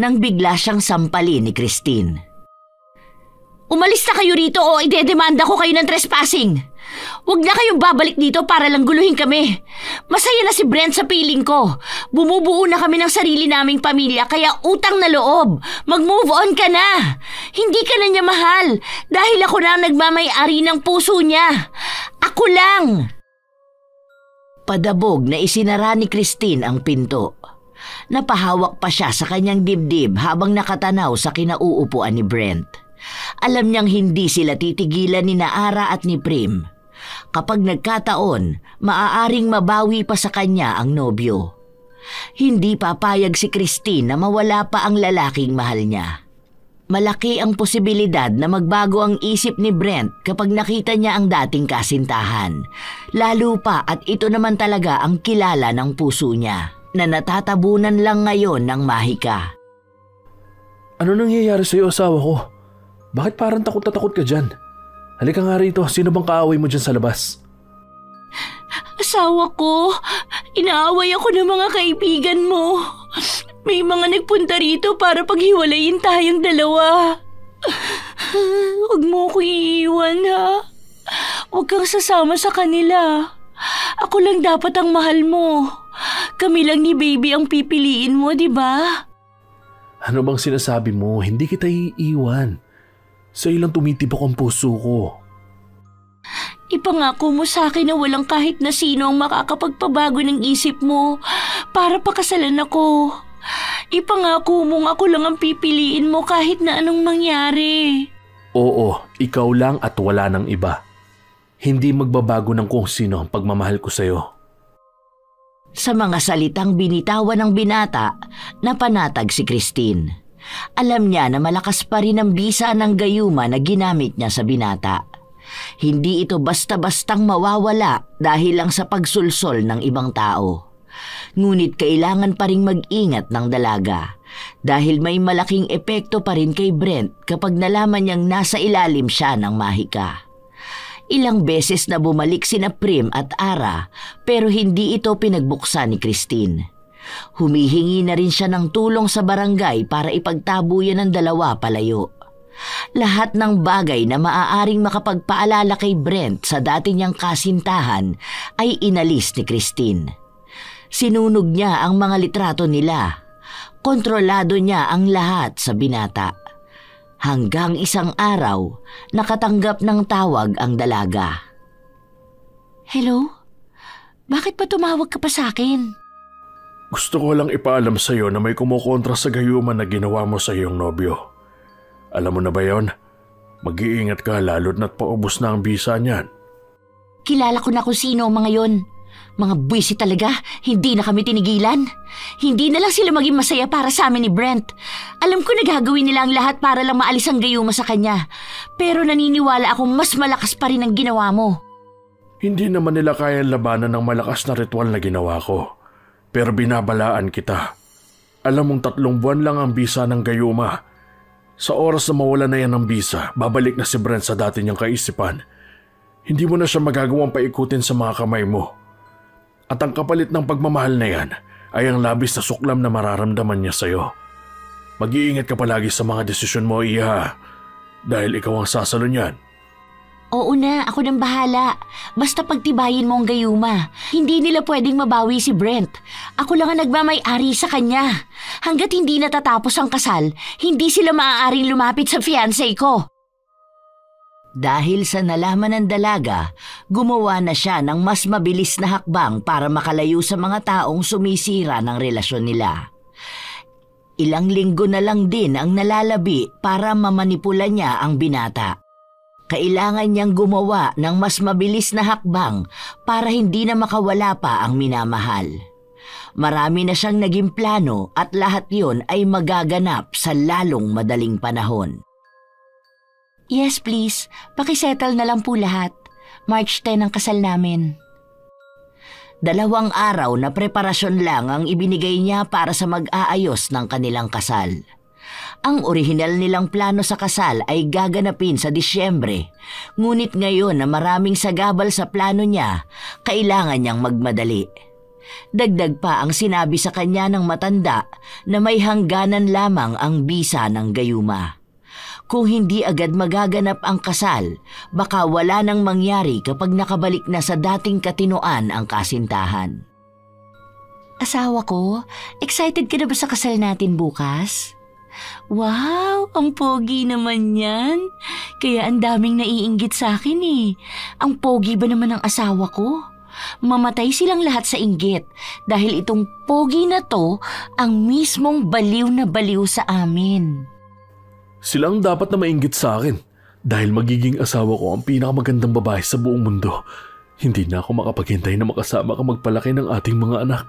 Nang bigla siyang sampalin ni Christine. Umalis na kayo rito o idedemanda ko kayo ng trespassing. Huwag na kayong babalik dito para lang guluhin kami. Masaya na si Brent sa piling ko. Bumubuo na kami ng sarili naming pamilya kaya utang na loob. Mag-move on ka na. Hindi ka na niya mahal dahil ako na ang nagmamay-ari ng puso niya. Ako lang. Padabog na isinara ni Christine ang pinto. Napahawak pa siya sa kanyang dibdib habang nakatanaw sa kinauupuan ni Brent. Alam niyang hindi sila titigilan ni Naara at ni Prim. Kapag nagkataon, maaaring mabawi pa sa kanya ang nobyo. Hindi papayag si Christine na mawala pa ang lalaking mahal niya. Malaki ang posibilidad na magbago ang isip ni Brent kapag nakita niya ang dating kasintahan. Lalo pa at ito naman talaga ang kilala ng puso niya na natatabunan lang ngayon ng mahika. Ano nangyayari sa'yo, asawa ko? Bakit parang takot na takot ka dyan? Halika nga rito, sino bang kaaway mo dyan sa labas? Asawa ko, inaaway ako ng mga kaibigan mo. May mga nagpunta rito para paghiwalayin tayong dalawa. Huwag mo ko iiwan, ha? Huwag kang sasama sa kanila. Ako lang dapat ang mahal mo. Kami lang ni baby ang pipiliin mo, di ba? Ano bang sinasabi mo? Hindi kita iiwan. Sa ilang tumitibok ang puso ko. Ipangako mo sa akin na walang kahit na sino ang makakapagpabago ng isip mo para pakasalan ako. Ipangako mong ako lang ang pipiliin mo kahit na anong mangyari. Oo, ikaw lang at wala nang iba. Hindi magbabago ng kung sino ang pagmamahal ko sa'yo. Sa mga salitang binitawan ng binata, napanatag si Christine. Alam niya na malakas pa rin ang bisa ng gayuma na ginamit niya sa binata. Hindi ito basta-bastang mawawala dahil lang sa pagsulsol ng ibang tao. Ngunit kailangan pa rin mag-ingat ng dalaga dahil may malaking epekto pa rin kay Brent kapag nalaman niyang nasa ilalim siya ng mahika. Ilang beses na bumalik sina Prim at Ara pero hindi ito pinagbuksan ni Christine. Humihingi na rin siya ng tulong sa barangay para ipagtabuyan ng dalawa palayo. Lahat ng bagay na maaaring makapagpaalala kay Brent sa dati niyang kasintahan ay inalis ni Christine. Sinunog niya ang mga litrato nila. Kontrolado niya ang lahat sa binata. Hanggang isang araw, nakatanggap ng tawag ang dalaga. Hello? Bakit pa tumawag ka pa sa akin? Gusto ko lang ipaalam sa'yo na may kumukontra sa gayuma na ginawa mo sa iyong nobyo. Alam mo na ba yon? Mag-iingat ka lalo't na't paubos na ang bisa niyan. Kilala ko na kung sino ang mga yon. Mga buwisi talaga, hindi na kami tinigilan. Hindi na lang sila maging masaya para sa amin ni Brent. Alam ko na gagawin nila ang lahat para lang maalis ang gayuma sa kanya. Pero naniniwala akong mas malakas pa rin ang ginawa mo. Hindi naman nila kayang labanan ng malakas na ritual na ginawa ko. Pero binabalaan kita. Alam mong 3 buwan lang ang bisa ng gayuma. Sa oras na mawala na yan ng bisa, babalik na si Brent sa dati niyang kaisipan. Hindi mo na siya magagawang paikutin sa mga kamay mo. At ang kapalit ng pagmamahal na yan ay ang labis na suklam na mararamdaman niya sa'yo. Mag-iingat ka palagi sa mga desisyon mo, Iha. Dahil ikaw ang sasalo niyan. Oo na, ako nang bahala. Basta pagtibayin mo ang gayuma. Hindi nila pwedeng mabawi si Brent. Ako lang ang nagmamay-ari sa kanya. Hanggat hindi natatapos ang kasal, hindi sila maaaring lumapit sa fiancé ko. Dahil sa nalaman ng dalaga, gumawa na siya ng mas mabilis na hakbang para makalayo sa mga taong sumisira ng relasyon nila. Ilang linggo na lang din ang nalalabi para mamanipula niya ang binata. Kailangan niyang gumawa ng mas mabilis na hakbang para hindi na makawala pa ang minamahal. Marami na siyang naging plano at lahat yon ay magaganap sa lalong madaling panahon. Yes, please. Pakisettle na lang po lahat. March 10 ang kasal namin. 2 araw na preparasyon lang ang ibinigay niya para sa mag-aayos ng kanilang kasal. Ang orihinal nilang plano sa kasal ay gaganapin sa Disyembre, ngunit ngayon na maraming sagabal sa plano niya, kailangan niyang magmadali. Dagdag pa ang sinabi sa kanya ng matanda na may hangganan lamang ang bisa ng gayuma. Kung hindi agad magaganap ang kasal, baka wala nang mangyari kapag nakabalik na sa dating katinoan ang kasintahan. Asawa ko, excited ka na ba sa kasal natin bukas? Wow, ang pogi naman yan. Kaya ang daming naiinggit sa akin eh. Ang pogi ba naman ng asawa ko? Mamatay silang lahat sa inggit dahil itong pogi na to ang mismong baliw na baliw sa amin. Silang dapat na mainggit sa akin dahil magiging asawa ko ang pinakamagandang babae sa buong mundo. Hindi na ako makapaghintay na makasama ka magpalaki ng ating mga anak.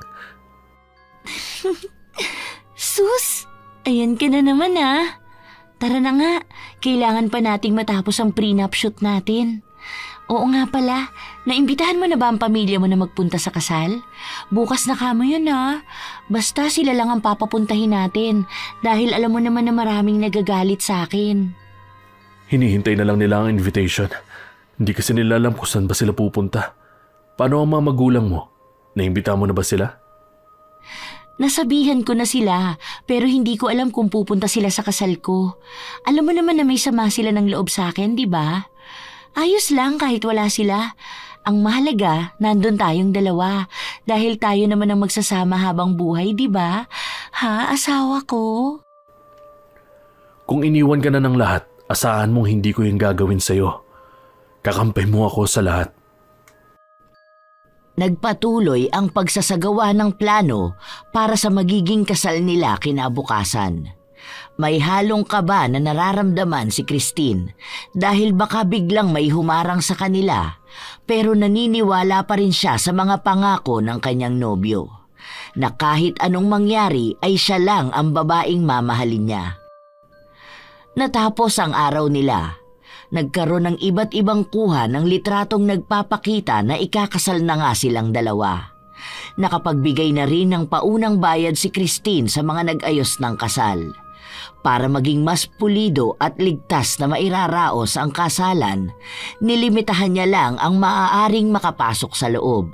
Sus! Ayan ka na naman ah. Tara na nga, kailangan pa nating matapos ang prenup shoot natin. Oo nga pala, naimbitahan mo na ba ang pamilya mo na magpunta sa kasal? Bukas na kamo yun ah. Basta sila lang ang papapuntahin natin dahil alam mo naman na maraming nagagalit sa akin. Hinihintay na lang nila ang invitation. Hindi kasi nila alam kung saan ba sila pupunta. Paano ang mga magulang mo? Naimbita mo na ba sila? Nasabihan ko na sila pero hindi ko alam kung pupunta sila sa kasal ko. Alam mo naman na may sama sila ng loob sa akin, di ba? Ayos lang kahit wala sila. Ang mahalaga, nandun tayong dalawa dahil tayo naman ang magsasama habang buhay, di ba? Ha, asawa ko? Kung iniwan ka na ng lahat, asahan mong hindi ko yung gagawin sa'yo. Kakampay mo ako sa lahat. Nagpatuloy ang pagsasagawa ng plano para sa magiging kasal nila kinabukasan. May halong kaba na nararamdaman si Christine dahil baka biglang may humarang sa kanila, pero naniniwala pa rin siya sa mga pangako ng kanyang nobyo na kahit anong mangyari ay siya lang ang babaeng mamahalin niya. Natapos ang araw nila. Nagkaroon ng iba't ibang kuha ng litratong nagpapakita na ikakasal na nga silang dalawa. Nakapagbigay na rin ng paunang bayad si Christine sa mga nag-ayos ng kasal. Para maging mas pulido at ligtas na mairaraos ang kasalan, nilimitahan niya lang ang maaaring makapasok sa loob.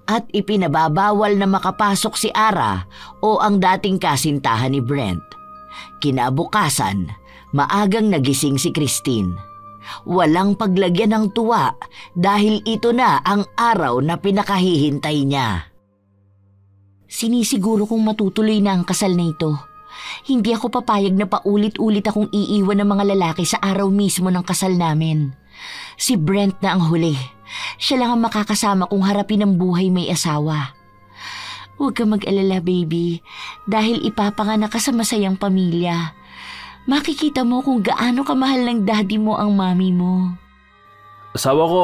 at ipinababawal na makapasok si Ara o ang dating kasintahan ni Brent. Kinabukasan, maagang nagising si Christine. Walang paglagyan ng tuwa dahil ito na ang araw na pinakahihintay niya. Sinisiguro kong matutuloy na ang kasal na ito. Hindi ako papayag na paulit-ulit akong iiwan ng mga lalaki sa araw mismo ng kasal namin. Si Brent na ang huli. Siya lang ang makakasama kong harapin ang buhay may asawa. Huwag ka mag-alala, baby, dahil ipapanganak ka sa masayang pamilya. Makikita mo kung gaano kamahal ng daddy mo ang mami mo. Asawa ko,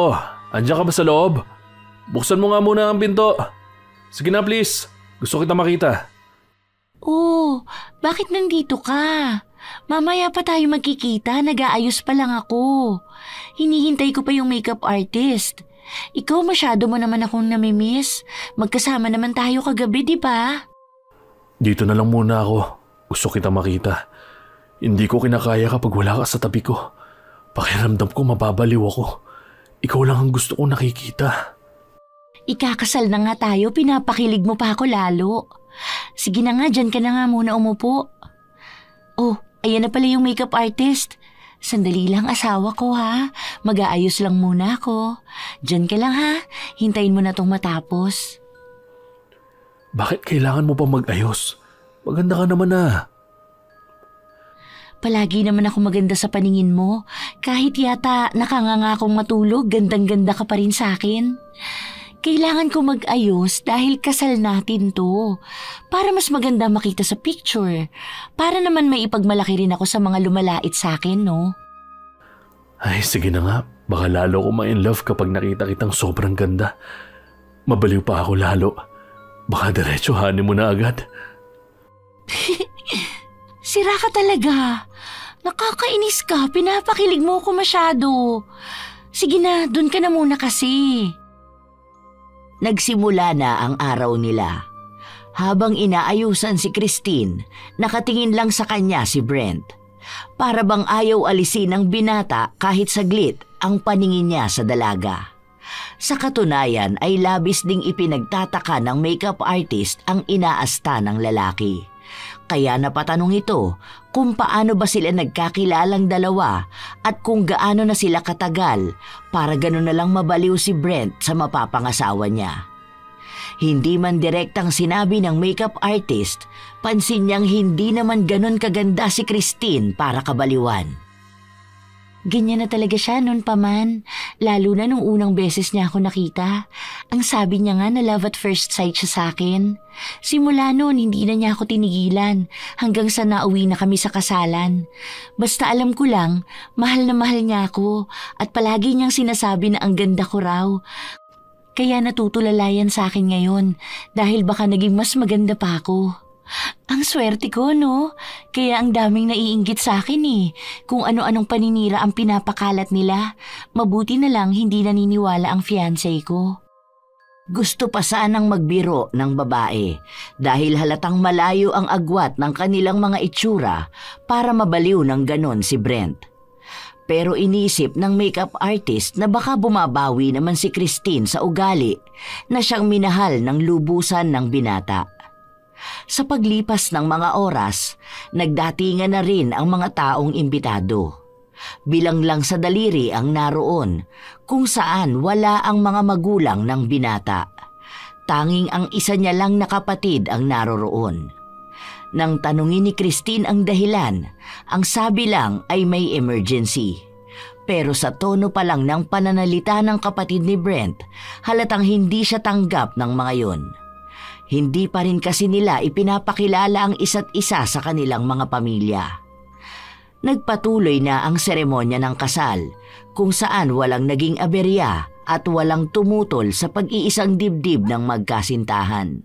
andiyan ka ba sa loob? Buksan mo nga muna ang pinto. Sige na please, gusto kita makita. Oh, bakit nandito ka? Mamaya pa tayo magkikita, nag-aayos pa lang ako. Hinihintay ko pa yung makeup artist. Ikaw masyado mo naman akong namimiss. Magkasama naman tayo kagabi, di ba? Dito na lang muna ako. Gusto kita makita. Hindi ko kinakaya kapag wala ka sa tabi ko. Pakiramdam ko mababaliw ako. Ikaw lang ang gusto kong nakikita. Ikakasal na nga tayo, pinapakilig mo pa ako lalo. Sige na nga, dyan ka na nga muna umupo. Oh, ayan na pala yung makeup artist. Sandali lang asawa ko ha. Mag-aayos lang muna ako. Diyan ka lang ha. Hintayin mo na tong matapos. Bakit kailangan mo pa mag-ayos? Maganda ka naman na. Palagi naman ako maganda sa paningin mo. Kahit yata nakanganga akong matulog, gandang-ganda ka pa rin sa akin. Kailangan ko mag-ayos dahil kasal natin to. Para mas maganda makita sa picture. Para naman may ipagmalaki rin ako sa mga lumalait sa akin, no? Ay, sige na nga. Baka lalo ko ma-in love kapag nakita kitang sobrang ganda. Mabaliw pa ako lalo. Baka diretsuhanin mo na agad. Sira ka talaga. Nakakainis ka. Pinapakilig mo ako masyado. Sige na, dun ka na muna kasi. Nagsimula na ang araw nila. Habang inaayusan si Christine, nakatingin lang sa kanya si Brent. Para bang ayaw alisin ng binata kahit saglit ang paningin niya sa dalaga. Sa katunayan ay labis ding ipinagtataka ng makeup artist ang inaasta ng lalaki. Kaya napatanong ito kung paano ba sila nagkakilalang dalawa at kung gaano na sila katagal para gano'n na lang mabaliw si Brent sa mapapangasawa niya. Hindi man direktang sinabi ng makeup artist, pansin niyang hindi naman gano'n kaganda si Christine para kabaliwan. Ganyan na talaga siya noon pa man, lalo na nung unang beses niya ako nakita. Ang sabi niya nga na love at first sight siya sa akin. Simula noon hindi na niya ako tinigilan hanggang sa nauwi na kami sa kasalan. Basta alam ko lang, mahal na mahal niya ako at palagi niyang sinasabi na ang ganda ko raw. Kaya natutulalayan sa akin ngayon dahil baka naging mas maganda pa ako. Ang swerte ko, no? Kaya ang daming naiinggit sa akin eh. Kung ano-anong paninira ang pinapakalat nila. Mabuti na lang hindi naniniwala ang fiancé ko. Gusto pa sanang magbiro ng babae dahil halatang malayo ang agwat ng kanilang mga itsura para mabaliw ng ganon si Brent. Pero inisip ng makeup artist na baka bumabawi naman si Christine sa ugali na siyang minahal ng lubusan ng binata. Sa paglipas ng mga oras, nagdatingan na rin ang mga taong imbitado. Bilang lang sa daliri ang naroon, kung saan wala ang mga magulang ng binata. Tanging ang isa niya lang na kapatid ang naroroon. Nang tanungin ni Christine ang dahilan, ang sabi lang ay may emergency. Pero sa tono pa lang ng pananalita ng kapatid ni Brent, halatang hindi siya tanggap ng mga yon. Hindi pa rin kasi nila ipinapakilala ang isa't isa sa kanilang mga pamilya. Nagpatuloy na ang seremonya ng kasal kung saan walang naging aberya at walang tumutol sa pag-iisang dibdib ng magkasintahan.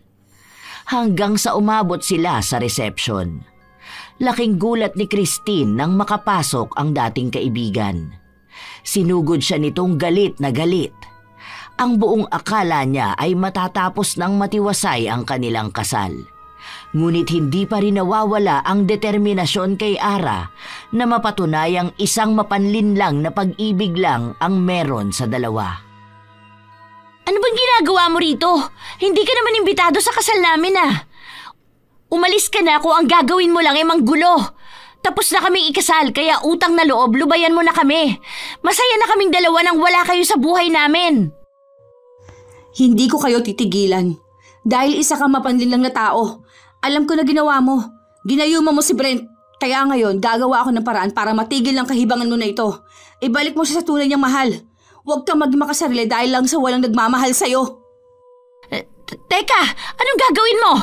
Hanggang sa umabot sila sa reception. Laking gulat ni Christine nang makapasok ang dating kaibigan. Sinugod siya nitong galit na galit. Ang buong akala niya ay matatapos ng matiwasay ang kanilang kasal. Ngunit hindi pa rin nawawala ang determinasyon kay Ara na mapatunayang isang mapanlinlang na pag-ibig lang ang meron sa dalawa. Ano bang ginagawa mo rito? Hindi ka naman imbitado sa kasal namin Umalis ka na kung ang gagawin mo lang ay manggulo. Tapos na kaming ikasal kaya utang na loob, lubayan mo na kami. Masaya na kaming dalawa nang wala kayo sa buhay namin. Hindi ko kayo titigilan. Dahil isa kang mapanlinlang na tao. Alam ko na ginawa mo. Ginayuma mo si Brent. Kaya ngayon, gagawa ako ng paraan para matigil ang kahibangan mo na ito. Ibalik mo siya sa tunay niyang mahal. Huwag kang maging makasarili dahil lang sa walang nagmamahal sa'yo. Teka, anong gagawin mo?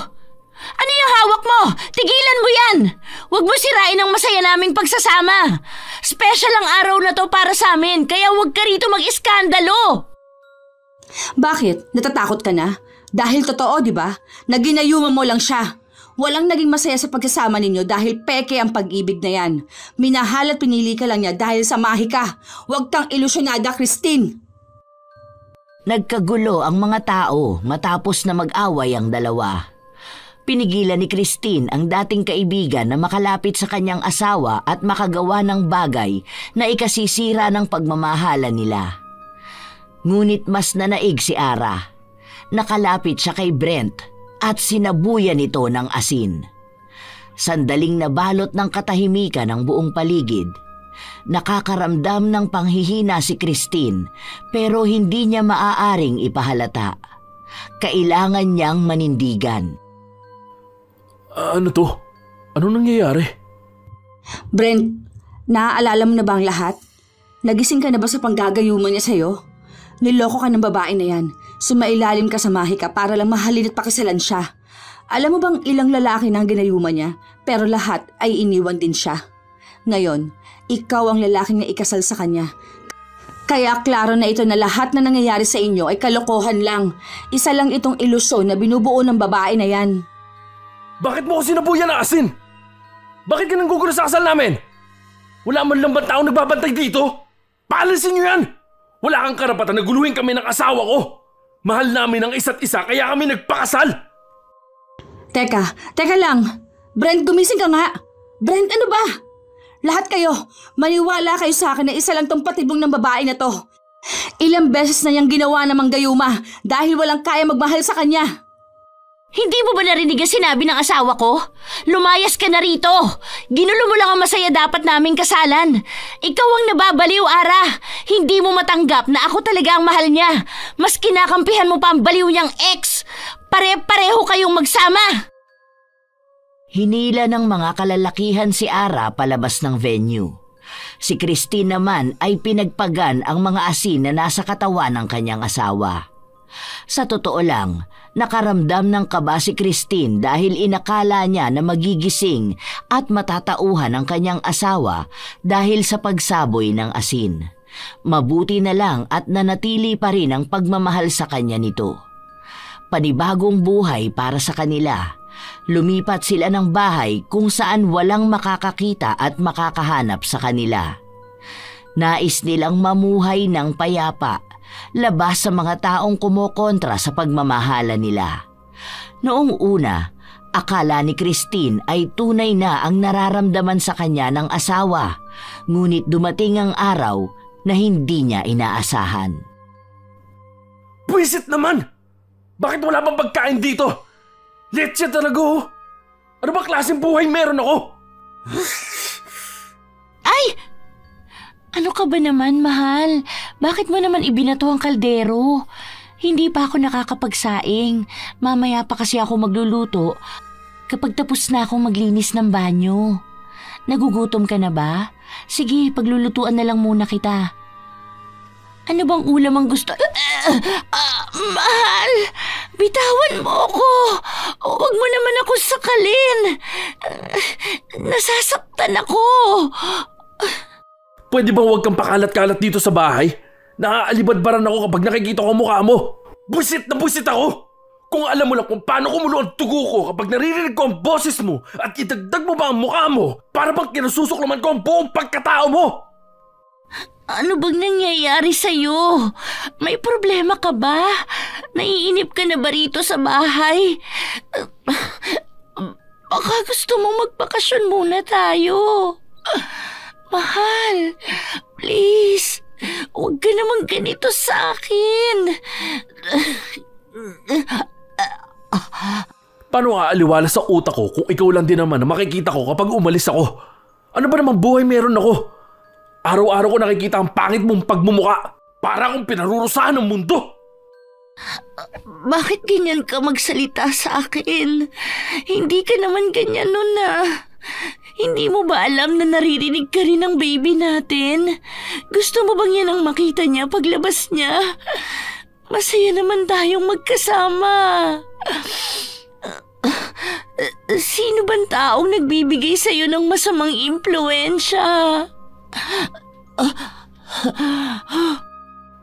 Ano yung hawak mo? Tigilan mo yan! Huwag mo sirain ang masaya naming pagsasama. Special ang araw na to para sa amin, kaya huwag ka rito mag-iskandalo. Bakit? Natatakot ka na? Dahil totoo, di ba? Naginayuma mo lang siya. Walang naging masaya sa pagsasama ninyo dahil peke ang pag-ibig na yan. Minahal at pinili ka lang niya dahil samahi ka. Huwag kang ilusyonada, Christine. Nagkagulo ang mga tao matapos na mag-away ang dalawa. Pinigilan ni Christine ang dating kaibigan na makalapit sa kanyang asawa at makagawa ng bagay na ikasisira ng pagmamahalan nila. Ngunit mas nanaig si Ara. Nakalapit siya kay Brent at sinabuyan ito ng asin. Sandaling nabalot ng katahimikan ang buong paligid. Nakakaramdam ng panghihina si Christine pero hindi niya maaaring ipahalata. Kailangan niyang manindigan. Ano to? Anong nangyayari? Brent, naaalala mo na ba ang lahat? Nagising ka na ba sa panggagayuman niya sa'yo? Niloko ka ng babae na yan. Sumailalim ka sa mahika para lang mahalin at pakisalan siya. Alam mo bang ilang lalaki na ang ginayuman niya, pero lahat ay iniwan din siya. Ngayon, ikaw ang lalaking na ikasal sa kanya. Kaya klaro na ito na lahat na nangyayari sa inyo ay kalokohan lang. Isa lang itong ilusyon na binubuo ng babae na yan. Bakit mo ko sinabuyan ng asin? Bakit ka nanggugulo sa kasal namin? Wala man lang bang taong nagbabantay dito? Paalisin niyo yan! Wala kang karapatan na guluhin kami ng asawa ko! Mahal namin ang isa't isa kaya kami nagpakasal! Teka lang. Brent, gumising ka nga. Brent, ano ba? Lahat kayo, maniwala kayo sa akin na isa lang tong patibong ng babae na to. Ilang beses na niyang ginawa ng manggayuma dahil walang kaya magmahal sa kanya. Hindi mo ba narinig ang sinabi ng asawa ko? Lumayas ka na rito! Ginulo mo lang ang masaya dapat naming kasalan. Ikaw ang nababaliw, Ara. Hindi mo matanggap na ako talaga ang mahal niya. Mas kinakampihan mo pa ang baliw niyang ex. Pare-pareho kayong magsama. Hinila ng mga kalalakihan si Ara palabas ng venue. Si Christine naman ay pinagpagan ang mga asin na nasa katawan ng kanyang asawa. Sa totoo lang, nakaramdam ng kaba si Christine dahil inakala niya na magigising at matatauhan ang kanyang asawa dahil sa pagsaboy ng asin. Mabuti na lang at nanatili pa rin ang pagmamahal sa kanya nito. Panibagong buhay para sa kanila. Lumipat sila ng bahay kung saan walang makakakita at makakahanap sa kanila. Nais nilang mamuhay ng payapa, labas sa mga taong kumokontra sa pagmamahala nila. Noong una, akala ni Christine ay tunay na ang nararamdaman sa kanya ng asawa, ngunit dumating ang araw na hindi niya inaasahan. Buwisit naman! Bakit wala bang pagkain dito? Letse talaga oh! Ano ba klaseng buhay meron ako? Ay! Ano ka ba naman, mahal? Bakit mo naman ibinato ang kaldero? Hindi pa ako nakakapagsaing. Mamaya pa kasi ako magluluto kapag tapos na akong maglinis ng banyo. Nagugutom ka na ba? Sige, paglulutuan na lang muna kita. Ano bang ulam ang gusto? Mahal, bitawan mo ako. Huwag mo naman ako sakalin. Nasasaktan ako. Pwede bang huwag kang pakalat-kalat dito sa bahay? Naaalibadbaran ako kapag nakikita ko ang mukha mo. Busit na busit ako! Kung alam mo lang kung paano kumulo ang tugo ko kapag naririnig ko ang boses mo at idagdag mo ba ang mukha mo para bang kinasusuklaman ko ang buong pagkatao mo! Ano bang nangyayari sa'yo? May problema ka ba? Naiinip ka na ba rito sa bahay? Baka gusto mong magbakasyon muna tayo. Mahal, please. Huwag ka naman ganito sa akin. Paano aaliwala sa utak ko kung ikaw lang din naman na makikita ko kapag umalis ako? Ano ba namang buhay meron ako? Araw-araw ko nakikita ang pangit mong pagmumuka. Para akong pinarurusahan ng mundo. Bakit ganyan ka magsalita sa akin? Hindi ka naman ganyan nun na. Hindi mo ba alam na naririnig ka rin ng baby natin? Gusto mo bang yan ang makita niya paglabas niya? Masaya naman tayong magkasama. Sino bang taong nagbibigay sa'yo ng masamang impluensya?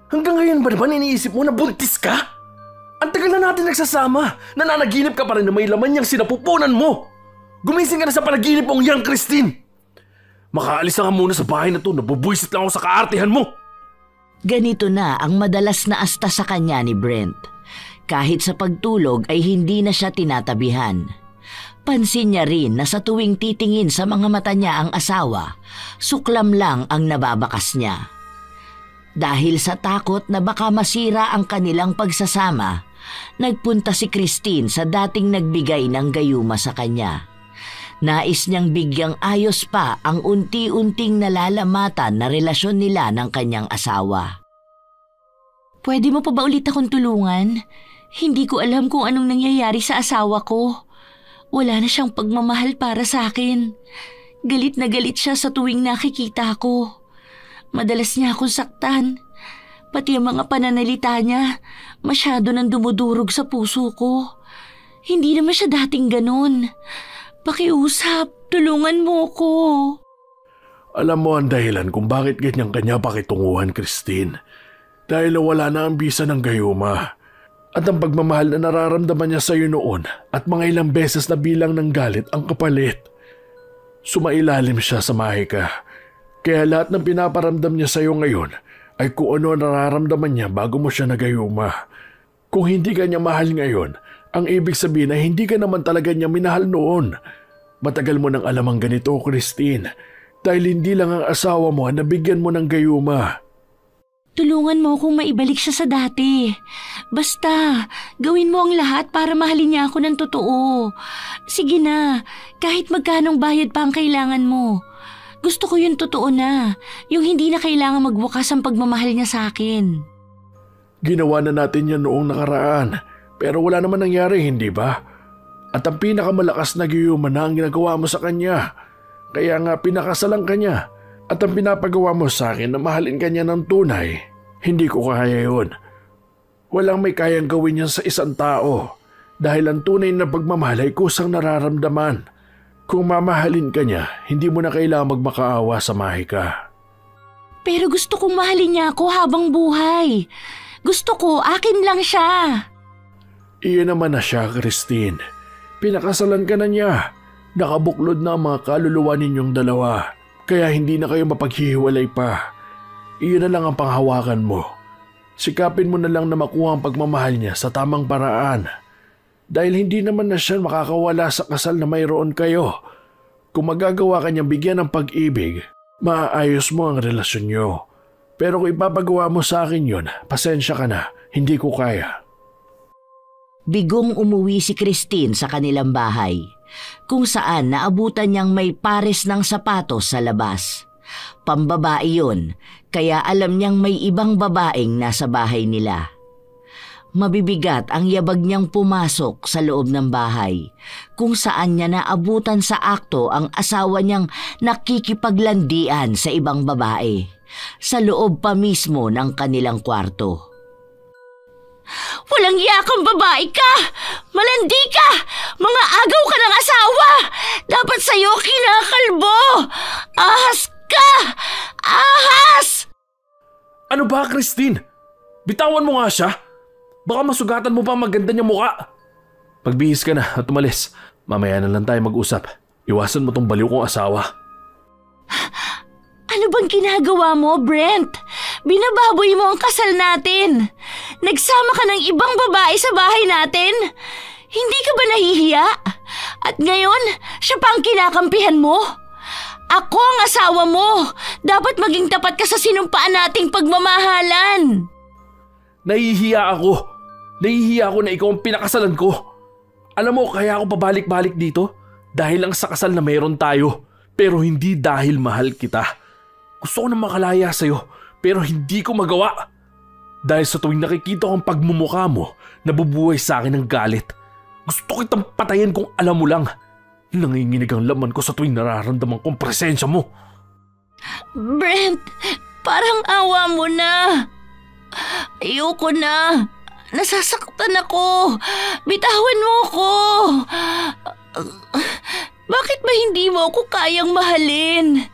Hanggang ngayon ba naman iniisip mo na buntis ka? Ang tagal na natin nagsasama. Nananaginip ka pa rin na may laman niyang sinapupunan mo. Gumising ka na sa panaginip mong yang, Christine. Makaalis na nga muna sa bahay na to. Nabubuisit lang ako sa kaartihan mo. Ganito na ang madalas na asta sa kanya ni Brent. Kahit sa pagtulog ay hindi na siya tinatabihan. Pansin niya rin na sa tuwing titingin sa mga mata niya ang asawa, suklam lang ang nababakas niya. Dahil sa takot na baka masira ang kanilang pagsasama, nagpunta si Christine sa dating nagbigay ng gayuma sa kanya. Nais niyang bigyang ayos pa ang unti-unting nalalamatan na relasyon nila ng kanyang asawa. Pwede mo pa ba ulit akong tulungan? Hindi ko alam kung anong nangyayari sa asawa ko. Wala na siyang pagmamahal para sa akin. Galit na galit siya sa tuwing nakikita ko. Madalas niya akong saktan. Pati ang mga pananalita niya, masyado nang dumudurog sa puso ko. Hindi naman siya dating ganun. Pakiusap, tulungan mo ko. Alam mo ang dahilan kung bakit ganyan kanya pakitunguhan, Christine. Dahil wala na ang bisa ng gayuma. At ang pagmamahal na nararamdaman niya sa iyo noon at mga ilang beses na bilang ng galit ang kapalit. Sumailalim siya sa mahika. Kaya lahat ng pinaparamdam niya sa iyo ngayon ay kung ano nararamdaman niya bago mo siya nagayuma. Kung hindi ka niya mahal ngayon, ang ibig sabihin ay hindi ka naman talaga niya minahal noon. Matagal mo nang alam ang ganito, Christine, dahil hindi lang ang asawa mo ang nabigyan mo ng gayuma. Tulungan mo kung maibalik siya sa dati. Basta, gawin mo ang lahat para mahalin niya ako ng totoo. Sige na, kahit magkanong bayad pa ang kailangan mo. Gusto ko yung totoo na, yung hindi na kailangan magwakas ang pagmamahal niya sa akin. Ginawa na natin yan noong nakaraan, pero wala naman nangyari, hindi ba? At ang pinakamalakas na gayuma na ang ginagawa mo sa kanya. Kaya nga pinakasalan ka niya. At ang pinapagawa mo sa akin na mahalin ka niya ng tunay, hindi ko kaya yun. Walang may kayang gawin yan sa isang tao dahil ang tunay na pagmamahal ay kusang nararamdaman. Kung mamahalin ka niya, hindi mo na kailangang magmakaawa sa mahika. Pero gusto kong mahalin niya ako habang buhay. Gusto ko, akin lang siya. Iyon naman na siya, Christine. Pinakasalan ka na niya. Nakabuklod na ang mga kaluluwa ninyong dalawa. Kaya hindi na kayo mapaghihiwalay pa. Iyon na lang ang panghawakan mo. Sikapin mo na lang na makuha ang pagmamahal niya sa tamang paraan. Dahil hindi naman na siya makakawala sa kasal na mayroon kayo. Kung magagawa ka niyang bigyan ng pag-ibig, maaayos mo ang relasyon niyo. Pero kung ipapagawa mo sa akin yun, pasensya ka na, hindi ko kaya. Bigong umuwi si Christine sa kanilang bahay, kung saan naabutan niyang may pares ng sapatos sa labas. Pambabae yun, kaya alam niyang may ibang babaeng nasa bahay nila. Mabibigat ang yabag niyang pumasok sa loob ng bahay, kung saan niya naabutan sa akto ang asawa niyang nakikipaglandian sa ibang babae, sa loob pa mismo ng kanilang kwarto. Walang yakang babae ka! Malandi ka! Mga agaw ka ng asawa! Dapat sa'yo kinakalbo! Ahas ka! Ahas! Ano ba, Christine? Bitawan mo nga siya. Baka masugatan mo pa maganda niyang muka. Pagbihis ka na at umalis. Mamaya na lang tayo mag-usap. Iwasan mo tong baliw kong asawa. Ano bang ginagawa mo, Brent? Binababoy mo ang kasal natin. Nagsama ka ng ibang babae sa bahay natin. Hindi ka ba nahihiya? At ngayon, siya pa ang kinakampihan mo? Ako ang asawa mo! Dapat maging tapat ka sa sinumpaan nating pagmamahalan! Nahihiya ako. Nahihiya ako na ikaw ang pinakasalan ko. Alam mo, kaya ako pabalik-balik dito? Dahil lang sa kasal na mayroon tayo. Pero hindi dahil mahal kita. Gusto ko na makalaya sa'yo, pero hindi ko magawa. Dahil sa tuwing nakikita ko ang pagmumukha mo, nabubuhay sa akin ng galit. Gusto kitang patayin kung alam mo lang. Nanginginig ang laman ko sa tuwing nararamdaman kong presensya mo. Brent, parang awa mo na. Ayoko na. Nasasaktan ako. Bitawan mo ako. Bakit ba hindi mo ako kayang mahalin?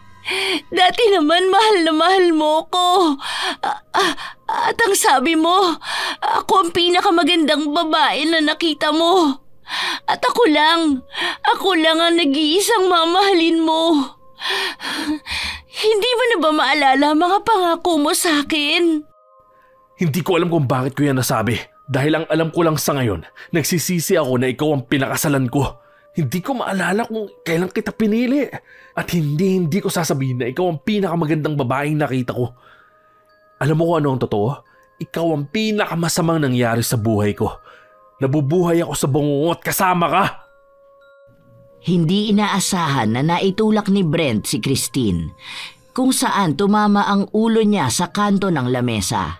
Dati naman mahal na mahal mo ko. At ang sabi mo, ako ang pinakamagandang babae na nakita mo. At ako lang ang nag-iisang mamahalin mo. Hindi mo na ba maalala mga pangako mo sa akin? Hindi ko alam kung bakit ko yan nasabi. Dahil ang alam ko lang sa ngayon, nagsisisi ako na ikaw ang pinakasalan ko. Hindi ko maalala kung kailan kita pinili. At hindi ko sasabihin na ikaw ang pinakamagandang babaeng nakita ko. Alam mo kung ano ang totoo? Ikaw ang pinakamasamang nangyari sa buhay ko. Nabubuhay ako sa bangungot kasama ka. Hindi inaasahan na naitulak ni Brent si Christine, kung saan tumama ang ulo niya sa kanto ng lamesa.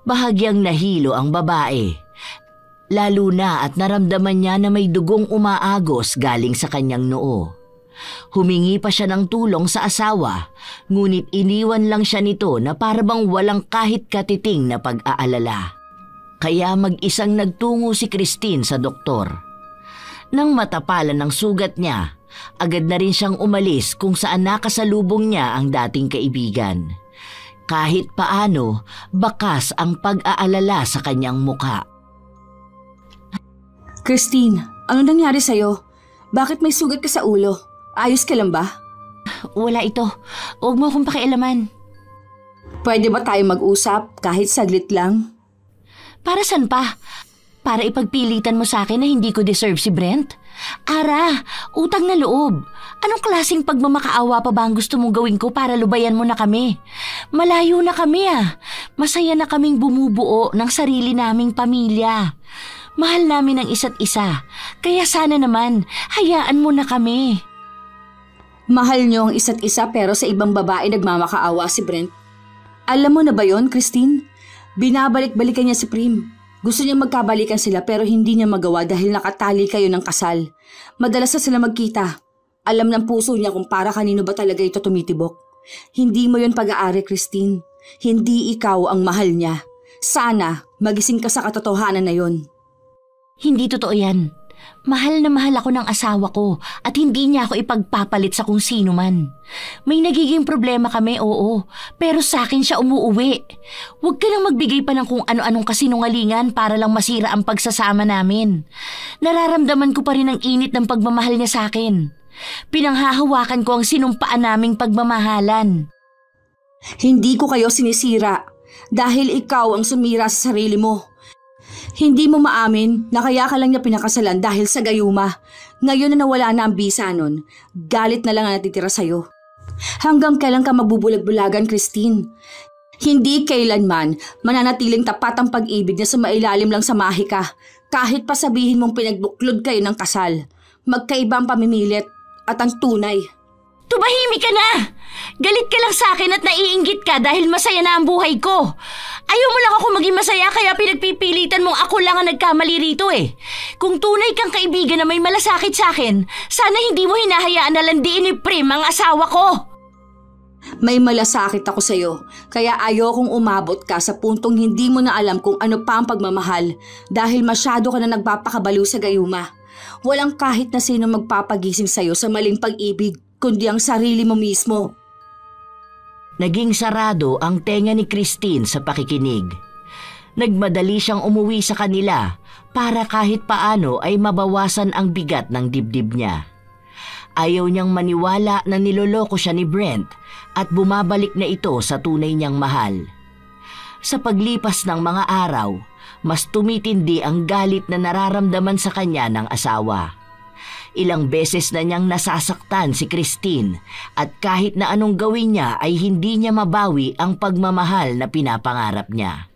Bahagyang nahilo ang babae, lalo na at naramdaman niya na may dugong umaagos galing sa kanyang noo. Humingi pa siya ng tulong sa asawa, ngunit iniwan lang siya nito na parabang walang kahit katiting na pag-aalala. Kaya mag-isang nagtungo si Christine sa doktor. Nang matapalan ng sugat niya, agad na rin siyang umalis kung saan nakasalubong niya ang dating kaibigan. Kahit paano, bakas ang pag-aalala sa kanyang muka. Christine, ano nangyari sa'yo? Bakit may sugat ka sa ulo? Ayos ka lang ba? Wala ito. Huwag mo akong pakialaman. Pwede ba tayo mag-usap kahit saglit lang? Para saan pa? Para ipagpilitan mo sa akin na hindi ko deserve si Brent? Ara, utang na loob. Anong klaseng pagmamakaawa pa ba ang gusto mong gawin ko para lubayan mo na kami? Malayo na kami ah. Masaya na kaming bumubuo ng sarili naming pamilya. Mahal namin ang isa't isa. Kaya sana naman, hayaan mo na kami. Mahal niyo ang isa't isa pero sa ibang babae nagmamakaawa si Brent. Alam mo na ba yon, Christine? Binabalik-balikan niya si Prim. Gusto niya magkabalikan sila pero hindi niya magawa dahil nakatali kayo ng kasal. Madalas na sila magkita. Alam ng puso niya kung para kanino ba talaga ito tumitibok. Hindi mo yon pag-aari, Christine. Hindi ikaw ang mahal niya. Sana magising ka sa katotohanan na yon. Hindi totoo yan. Mahal na mahal ako ng asawa ko at hindi niya ako ipagpapalit sa kung sino man. May nagiging problema kami, oo, pero sa akin siya umuuwi. Huwag ka nang magbigay pa ng kung ano-anong kasinungalingan para lang masira ang pagsasama namin. Nararamdaman ko pa rin ang init ng pagmamahal niya sa akin. Pinanghahawakan ko ang sinumpaan naming pagmamahalan. Hindi ko kayo sinisira dahil ikaw ang sumira sa sarili mo. Hindi mo maamin na kaya ka lang niya pinakasalan dahil sa gayuma. Ngayon na nawala na ang bisa nun, galit na lang ang natitira sa'yo. Hanggang kailan ka mabubulag-bulagan, Christine? Hindi kailanman mananatiling tapat ang pag-ibig niya sa mailalim lang sa mahika. Kahit pa sabihin mong pinagbuklod kayo ng kasal, magkaiba ang pamimilit at ang tunay. Tumahimik ka na! Galit ka lang sa akin at naiinggit ka dahil masaya na ang buhay ko. Ayaw mo lang ako maging masaya kaya pinagpipilitan mong ako lang ang nagkamali rito eh. Kung tunay kang kaibigan na may malasakit sa akin, sana hindi mo hinahayaan na landiin ni Prim ang asawa ko. May malasakit ako sa'yo, kaya ayokong umabot ka sa puntong hindi mo na alam kung ano pa ang pagmamahal dahil masyado ka na nagpapakabaliw sa gayuma. Walang kahit na sino magpapagising sa'yo sa maling pag-ibig, kundi ang sarili mo mismo. Naging sarado ang tenga ni Christine sa pakikinig. Nagmadali siyang umuwi sa kanila para kahit paano ay mabawasan ang bigat ng dibdib niya. Ayaw niyang maniwala na niloloko siya ni Brent at bumabalik na ito sa tunay niyang mahal. Sa paglipas ng mga araw, mas tumitindi ang galit na nararamdaman sa kanya ng asawa. Ilang beses na niyang nasasaktan si Christine at kahit na anong gawin niya ay hindi niya mabawi ang pagmamahal na pinapangarap niya.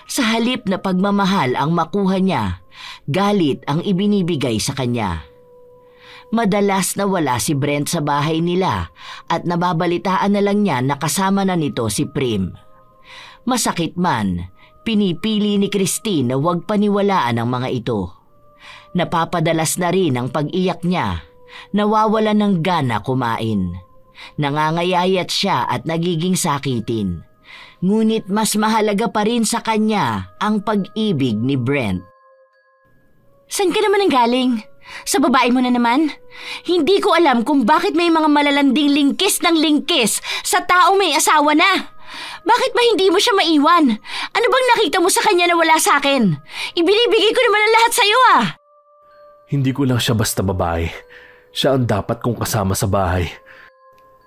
Sa halip na pagmamahal ang makuha niya, galit ang ibinibigay sa kanya. Madalas na wala si Brent sa bahay nila at nababalitaan na lang niya na kasama na nito si Prim. Masakit man, pinipili ni Christine na huwag paniwalaan ang mga ito. Napapadalas na rin ang pag-iyak niya, nawawala ng gana kumain. Nangangayayat siya at nagiging sakitin. Ngunit mas mahalaga pa rin sa kanya ang pag-ibig ni Brent. Saan ka naman ang galing? Sa babae mo na naman? Hindi ko alam kung bakit may mga malalanding lingkis ng lingkis sa taong may asawa na. Bakit ba hindi mo siya maiwan? Ano bang nakita mo sa kanya na wala sa akin? Ibinibigay ko naman ang lahat sa'yo ah. Hindi ko lang siya basta babae. Siya ang dapat kong kasama sa bahay.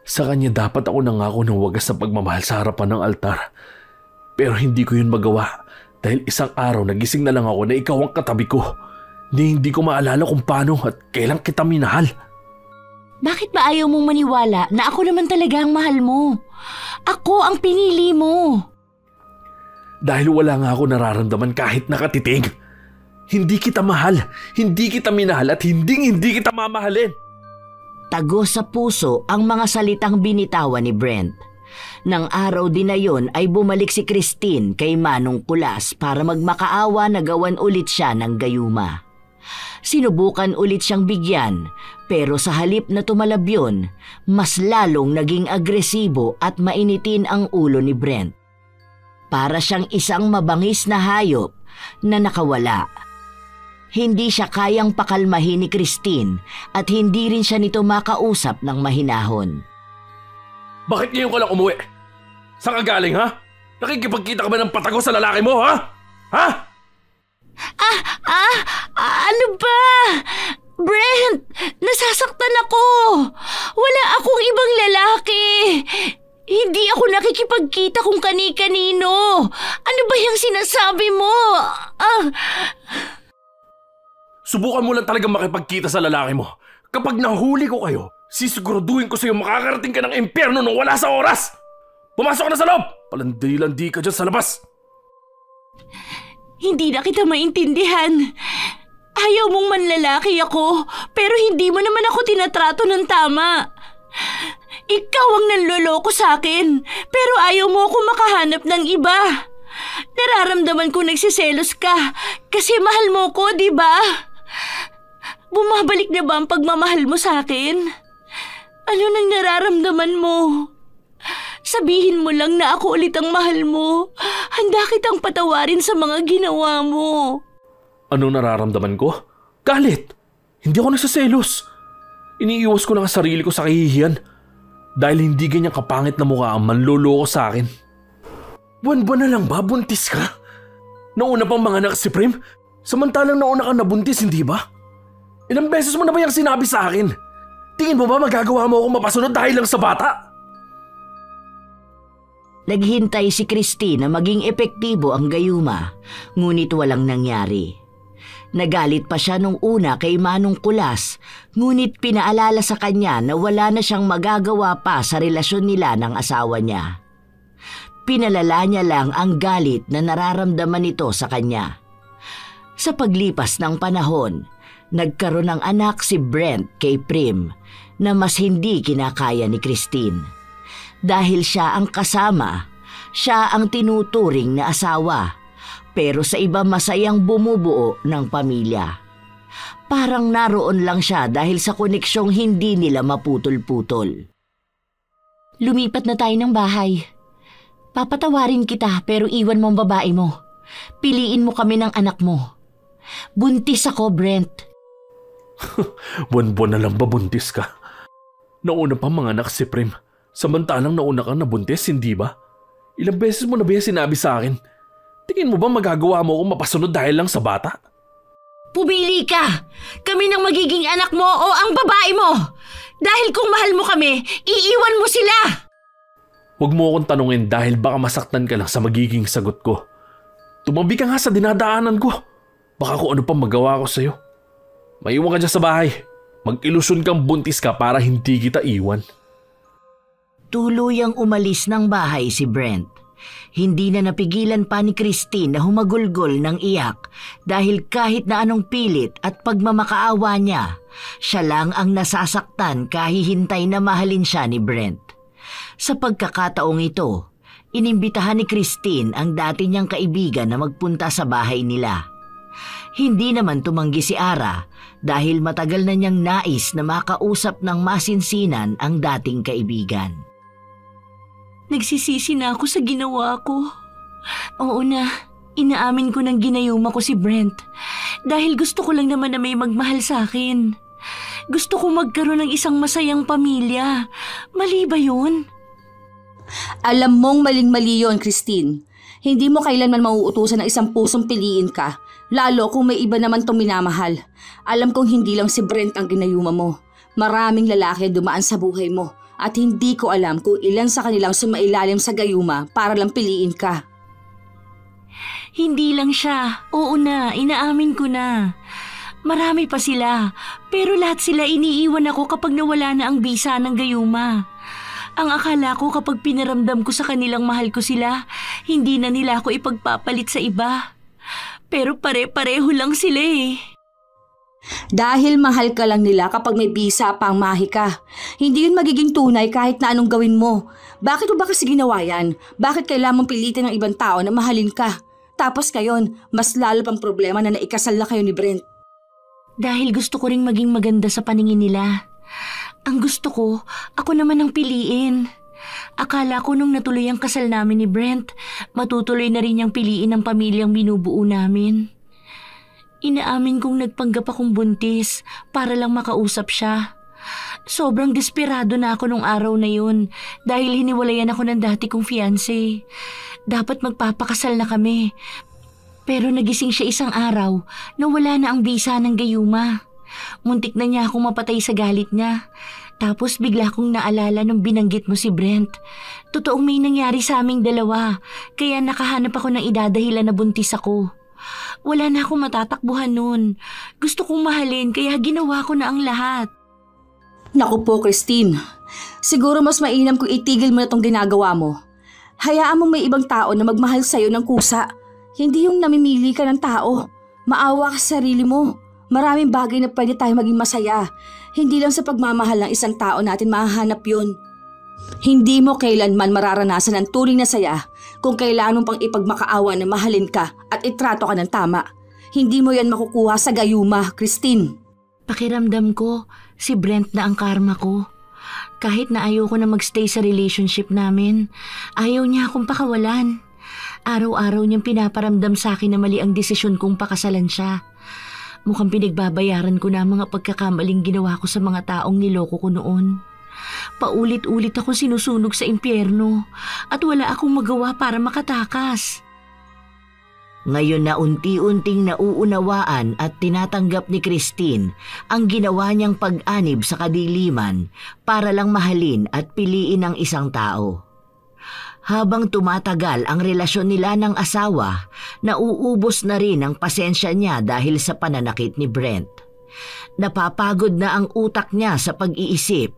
Sa kanya dapat ako nangako ng wagas na pagmamahal sa harapan ng altar. Pero hindi ko yun magawa dahil isang araw nagising na lang ako na ikaw ang katabi ko. Hindi ko maalala kung paano at kailan kita minahal. Bakit ba ayaw mong maniwala na ako naman talaga ang mahal mo? Ako ang pinili mo. Dahil wala nga ako nararamdaman kahit nakatitig. Hindi kita mahal, hindi kita minahal at hindi kita mamahalin. Tago sa puso ang mga salitang binitawan ni Brent. Nang araw din na yon ay bumalik si Christine kay Manong Kulas para magmakaawa na gawan ulit siya ng gayuma. Sinubukan ulit siyang bigyan pero sa halip na tumalab yun, mas lalong naging agresibo at mainitin ang ulo ni Brent. Para siyang isang mabangis na hayop na nakawala. Hindi siya kayang pakalmahin ni Christine at hindi rin siya nito makausap ng mahinahon. Bakit ngayon ka lang umuwi? Saan ka galing ha? Nakikipagkita ka ba ng patago sa lalaki mo ha? Ha? Ano ba? Brent, nasasaktan ako. Wala akong ibang lalaki. Hindi ako nakikipagkita kung kani-kanino. Ano ba yung sinasabi mo? Subukan mo lang talaga makipagkita sa lalaki mo. Kapag nahuli ko kayo, sisiguraduhin ko sa'yo makakarating ka ng impyerno nung wala sa oras. Pumasok ka na sa loob! Palandi-landi ka dyan sa labas. Hindi na kita maintindihan. Ayaw mong manlalaki ako, pero hindi mo naman ako tinatrato ng tama. Ikaw ang nanloloko sa akin, pero ayaw mo ako makahanap ng iba. Nararamdaman ko nagsiselos ka kasi mahal mo ko, di ba? Bumabalik na ba ang pagmamahal mo sa akin? Ano nang nararamdaman mo? Sabihin mo lang na ako ulit ang mahal mo. Handa kitang patawarin sa mga ginawa mo. Anong nararamdaman ko? Galit! Hindi ako nagsaselos. Iniiwas ko lang ang sarili ko sa kahihiyan dahil hindi ganyan kapangit na mukha ang manloloko sa akin. Buwan-buwan na lang ba? Buntis ka? Nauna pang mga anak si Prim? Samantalang nauna ka nabuntis, hindi ba? Ilang beses mo na ba yung sinabi sa akin? Tingin mo ba magagawa mo akong mapasunod dahil lang sa bata? Naghintay si Christine na maging epektibo ang gayuma, ngunit walang nangyari. Nagalit pa siya nung una kay Manong Kulas, ngunit pinaalala sa kanya na wala na siyang magagawa pa sa relasyon nila ng asawa niya. Pinalala niya lang ang galit na nararamdaman nito sa kanya. Sa paglipas ng panahon, nagkaroon ng anak si Brent kay Prim na mas hindi kinakaya ni Christine. Dahil siya ang kasama, siya ang tinuturing na asawa, pero sa iba masayang bumubuo ng pamilya. Parang naroon lang siya dahil sa koneksyong hindi nila maputol-putol. Lumipat na tayo ng bahay. Papatawarin kita pero iwan mo ang babae mo. Piliin mo kami ng anak mo. Buntis ako, Brent. Buwan-buwan na lang ba buntis ka? Nauna pa mga anak si Prim. Samantalang nauna kang nabuntis, hindi ba? Ilang beses mo na ba yan sinabi sa akin? Tingin mo ba magagawa mo akong mapasunod dahil lang sa bata? Pumili ka! Kami nang magiging anak mo o ang babae mo! Dahil kung mahal mo kami, iiwan mo sila! Huwag mo akong tanungin dahil baka masaktan ka lang sa magiging sagot ko. Tumabi ka nga sa dinadaanan ko. Baka kung ano pa magawa ko sa'yo. Maiwan ka dyan sa bahay. Mag-ilusyon kang buntis ka para hindi kita iwan. Tuluyang umalis ng bahay si Brent. Hindi na napigilan pa ni Christine na humagulgol ng iyak dahil kahit na anong pilit at pagmamakaawa niya, siya lang ang nasasaktan kahihintay na mahalin siya ni Brent. Sa pagkakataong ito, inimbitahan ni Christine ang dati niyang kaibigan na magpunta sa bahay nila. Hindi naman tumanggi si Ara dahil matagal na niyang nais na makausap ng masinsinan ang dating kaibigan. Nagsisisi na ako sa ginawa ko. Oo na, inaamin ko ng ginayuma ko si Brent dahil gusto ko lang naman na may magmahal sa akin. Gusto ko magkaroon ng isang masayang pamilya. Mali ba yun? Alam mong maling-mali yun, Christine. Hindi mo kailanman mauutusan ng isang pusong piliin ka, lalo kung may iba naman tong minamahal. Alam kong hindi lang si Brent ang ginayuma mo. Maraming lalaki dumaan sa buhay mo. At hindi ko alam kung ilan sa kanilang sumailalim sa gayuma para lang piliin ka. Hindi lang siya. Oo na, inaamin ko na. Marami pa sila, pero lahat sila iniiwan ako kapag nawala na ang bisa ng gayuma. Ang akala ko kapag pinaramdam ko sa kanilang mahal ko sila, hindi na nila ako ipagpapalit sa iba. Pero pare-pareho lang sila eh. Dahil mahal ka lang nila kapag may bisa pa ang mahika. Hindi yun magiging tunay kahit na anong gawin mo. Bakit mo ba kasi ginawa yan? Bakit kailangan mong pilitin ng ibang tao na mahalin ka? Tapos ngayon, mas lalo pang problema na naikasal na kayo ni Brent. Dahil gusto ko ring maging maganda sa paningin nila. Ang gusto ko, ako naman ang piliin. Akala ko nung natuloy ang kasal namin ni Brent, matutuloy na rin niyang piliin ang pamilyang binubuo namin. Inaamin kong nagpanggap akong buntis para lang makausap siya. Sobrang desperado na ako nung araw na yun dahil hiniwalayan ako ng dati kong fiancé. Dapat magpapakasal na kami. Pero nagising siya isang araw na wala na ang bisa ng gayuma. Muntik na niya akong mapatay sa galit niya. Tapos bigla kong naalala nung binanggit mo si Brent. Totoong may nangyari sa aming dalawa, kaya nakahanap ako ng idadahilan na buntis ako. Wala na akong matatakbuhan nun. Gusto kong mahalin kaya ginawa ko na ang lahat. Naku po, Christine. Siguro mas mainam kung itigil mo na tong ginagawa mo. Hayaan mo may ibang tao na magmahal sa'yo ng kusa. Hindi yung namimili ka ng tao. Maawa ka sa sarili mo. Maraming bagay na pwede tayo maging masaya. Hindi lang sa pagmamahal ng isang tao natin mahahanap yun. Hindi mo kailanman mararanasan ang tunay na saya kung kailangan mo pang ipagmakaawa na mahalin ka at itrato ka ng tama. Hindi mo yan makukuha sa gayuma, Christine. Pakiramdam ko, si Brent na ang karma ko. Kahit na ayoko na magstay sa relationship namin, ayaw niya akong pakawalan. Araw-araw niyang pinaparamdam sa akin na mali ang desisyon kong pakasalan siya. Mukhang pinagbabayaran ko na ang mga pagkakamaling ginawa ko sa mga taong niloko ko noon. Paulit-ulit ako sinusunog sa impyerno at wala akong magawa para makatakas. Ngayon na unti-unting nauunawaan at tinatanggap ni Christine ang ginawa niyang pag-anib sa kadiliman para lang mahalin at piliin ang isang tao. Habang tumatagal ang relasyon nila ng asawa, nauubos na rin ang pasensya niya dahil sa pananakit ni Brent. Napapagod na ang utak niya sa pag-iisip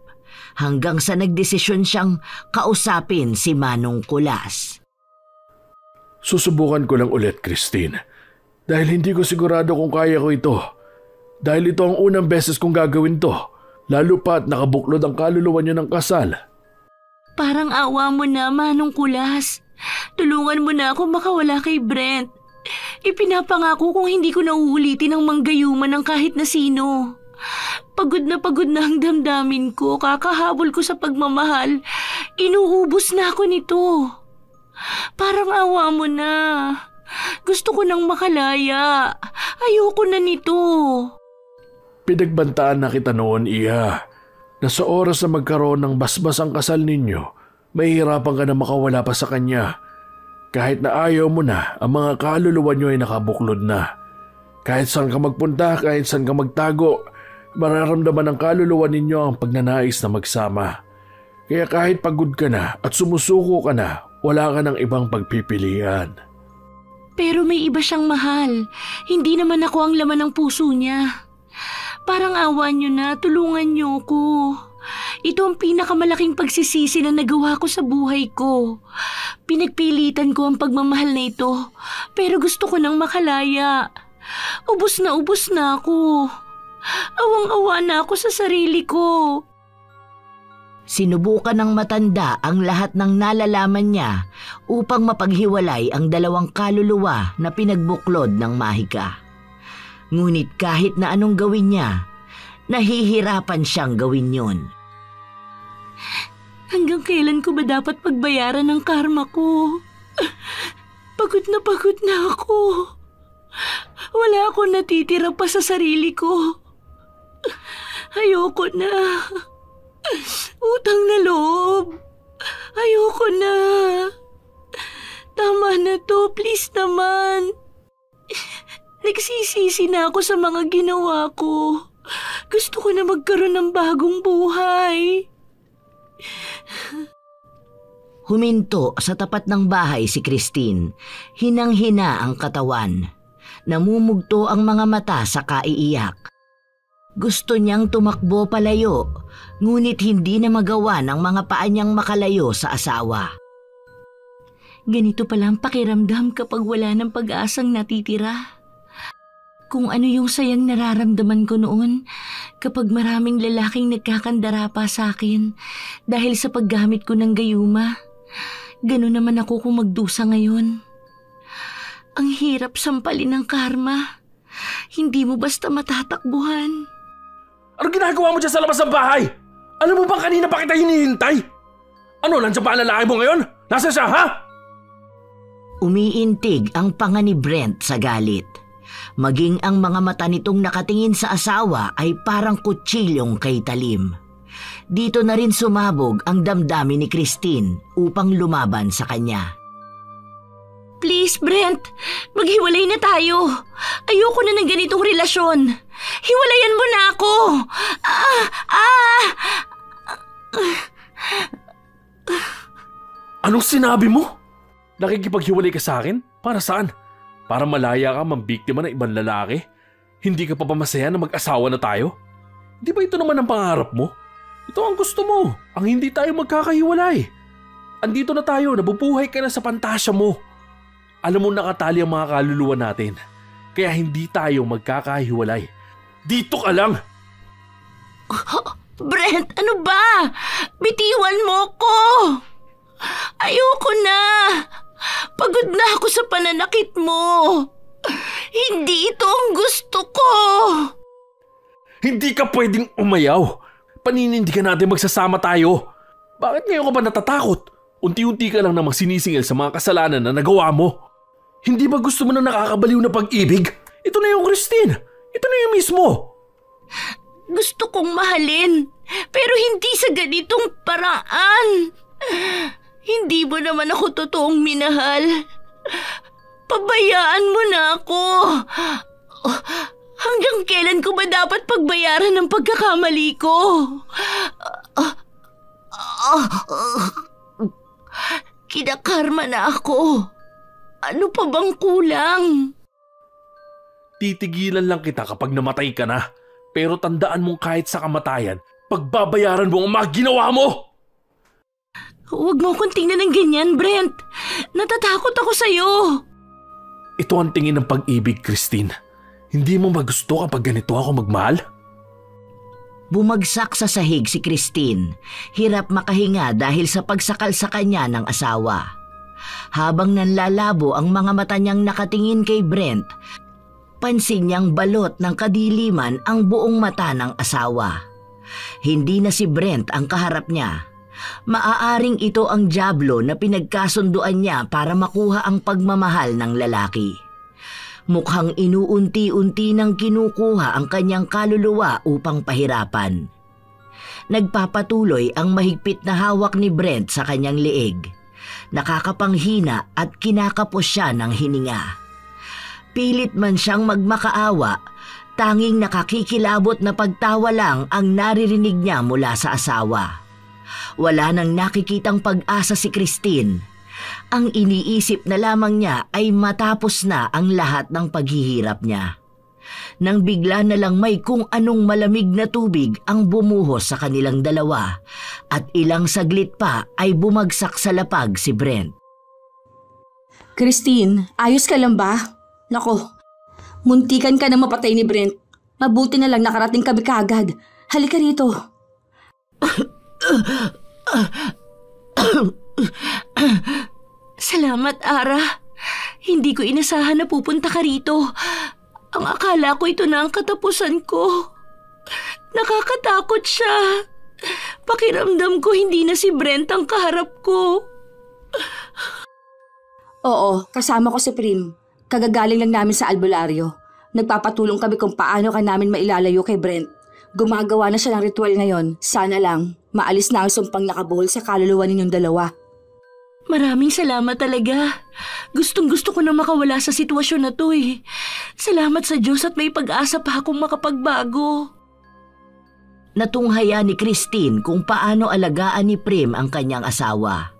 hanggang sa nagdesisyon siyang kausapin si Manong Kulas. Susubukan ko lang ulit, Christine. Dahil hindi ko sigurado kung kaya ko ito. Dahil ito ang unang beses kong gagawin to. Lalo pa at nakabuklod ang kaluluwa niyo ng kasal. Parang awa mo na, Manong Kulas. Tulungan mo na ako makawala kay Brent. Ipinapangako kung hindi ko na uulitin ang manggayuman ng kahit na sino. Pagod na ang damdamin ko, kakahabol ko sa pagmamahal. Inuubos na ako nito. Parang awa mo na. Gusto ko nang makalaya. Ayoko na nito. Pinagbantaan na kita noon, Iha. Na sa oras na magkaroon ng basbas ang kasal ninyo, mahihirapan ka na makawala pa sa kanya. Kahit na ayaw mo na, ang mga kaluluwa nyo ay nakabuklod na. Kahit saan ka magpunta, kahit saan ka magtago, mararamdaman ng kaluluwa ninyo ang pagnanais na magsama. Kaya kahit pagod ka na at sumusuko ka na, wala ka ng ibang pagpipilian. Pero may iba siyang mahal. Hindi naman ako ang laman ng puso niya. Parang awa niyo na, tulungan niyo ko. Ito ang pinakamalaking pagsisisi na nagawa ko sa buhay ko. Pinagpilitan ko ang pagmamahal na ito, pero gusto ko nang makalaya. Ubus na ako. Awang-awa na ako sa sarili ko. Sinubukan ng matanda ang lahat ng nalalaman niya upang mapaghiwalay ang dalawang kaluluwa na pinagbuklod ng mahika. Ngunit kahit na anong gawin niya, nahihirapan siyang gawin yon. Hanggang kailan ko ba dapat pagbayaran ng karma ko? Pagod na ako. Wala akong natitira pa sa sarili ko. Ayoko na. Utang na loob. Ayoko na. Tama na to, please naman. Nagsisisi na ako sa mga ginawa ko. Gusto ko na magkaroon ng bagong buhay. Huminto sa tapat ng bahay si Christine. Hinang-hina ang katawan. Namumugto ang mga mata sa kaiiyak. Gusto niyang tumakbo palayo, ngunit hindi na magawa ng mga paa niyang makalayo sa asawa. Ganito pala ang pakiramdam kapag wala ng pag-asang natitira. Kung ano yung sayang nararamdaman ko noon kapag maraming lalaking nagkakandara pa sa akin dahil sa paggamit ko ng gayuma. Ganun naman ako kung magdusa ngayon. Ang hirap sampalin ng karma. Hindi mo basta matatakbuhan. Ano ginagawa mo dyan sa labas ng bahay? Alam mo bang kanina pa kita hinihintay? Ano, nandiyan pa ang lalaki mo ngayon? Nasaan siya, ha? Umiintig ang panga ni Brent sa galit. Maging ang mga mata nitong nakatingin sa asawa ay parang kutsilyong kay talim. Dito na rin sumabog ang damdamin ni Christine upang lumaban sa kanya. Please, Brent, maghiwalay na tayo. Ayoko na ng ganitong relasyon. Hiwalayan mo na ako. Anong sinabi mo? Nakikipaghiwalay ka sa akin? Para saan? Para malaya ka mambiktima ng ibang lalaki? Hindi ka pa ba masaya na mag-asawa na tayo? Di ba ito naman ang pangarap mo? Ito ang gusto mo, ang hindi tayo magkakahiwalay. Andito na tayo, nabubuhay ka na sa pantasya mo. Alam mo nakatali ang mga kaluluwa natin, kaya hindi tayo magkakahiwalay. Dito ka lang! Brent, ano ba? Bitiwan mo ko! Ayoko na! Pagod na ako sa pananakit mo! Hindi ito ang gusto ko! Hindi ka pwedeng umayaw! Paninindigan natin magsasama tayo! Bakit ngayon ka ba natatakot? Unti-unti ka lang namang sinisingil sa mga kasalanan na nagawa mo. Hindi ba gusto mo na nakakabaliw na pag-ibig? Ito na yung Christine! Ito na yung mismo! Gusto kong mahalin, pero hindi sa ganitong paraan. Hindi mo naman ako totoong minahal. Pabayaan mo na ako. Hanggang kailan ko ba dapat pagbayaran ng pagkakamali ko? Kinakarma na ako. Ano pa bang kulang? Titigilan lang kita kapag namatay ka na. Pero tandaan mong kahit sa kamatayan, pagbabayaran mo ang mga ginawa mo! Huwag mo akong tingnan ng ganyan, Brent. Natatakot ako sa'yo. Ito ang tingin ng pag-ibig, Christine. Hindi mo magusto kapag ganito ako magmahal? Bumagsak sa sahig si Christine. Hirap makahinga dahil sa pagsakal sa kanya ng asawa. Habang nanlalabo ang mga mata niyang nakatingin kay Brent, pansin niyang balot ng kadiliman ang buong mata ng asawa. Hindi na si Brent ang kaharap niya. Maaaring ito ang dyablo na pinagkasunduan niya para makuha ang pagmamahal ng lalaki. Mukhang inuunti-unti nang kinukuha ang kanyang kaluluwa upang pahirapan. Nagpapatuloy ang mahigpit na hawak ni Brent sa kanyang leeg. Nakakapanghina at kinakapos siya ng hininga. Pilit man siyang magmakaawa, tanging nakakikilabot na pagtawa lang ang naririnig niya mula sa asawa. Wala nang nakikitang pag-asa si Christine. Ang iniisip na lamang niya ay matapos na ang lahat ng paghihirap niya. Nang bigla na lang may kung anong malamig na tubig ang bumuhos sa kanilang dalawa at ilang saglit pa ay bumagsak sa lapag si Brent. Christine, ayos ka lang ba? Nako, muntikan ka na mapatay ni Brent. Mabuti na lang nakarating kami kaagad. Halika rito. Salamat, Ara. Hindi ko inasahan na pupunta ka rito. Ang akala ko ito na ang katapusan ko. Nakakatakot siya. Pakiramdam ko hindi na si Brent ang kaharap ko. Oo, kasama ko si Prim. Kagagaling lang namin sa albularyo. Nagpapatulong kami kung paano ka namin mailalayo kay Brent. Gumagawa na siya ng ritual ngayon. Sana lang, maalis na ang sumpang nakabuhol sa kaluluwa ninyong dalawa. Maraming salamat talaga. Gustong-gusto ko na makawala sa sitwasyon na to eh. Salamat sa Diyos at may pag-asa pa akong makapagbago. Natunghaya ni Christine kung paano alagaan ni Prim ang kanyang asawa.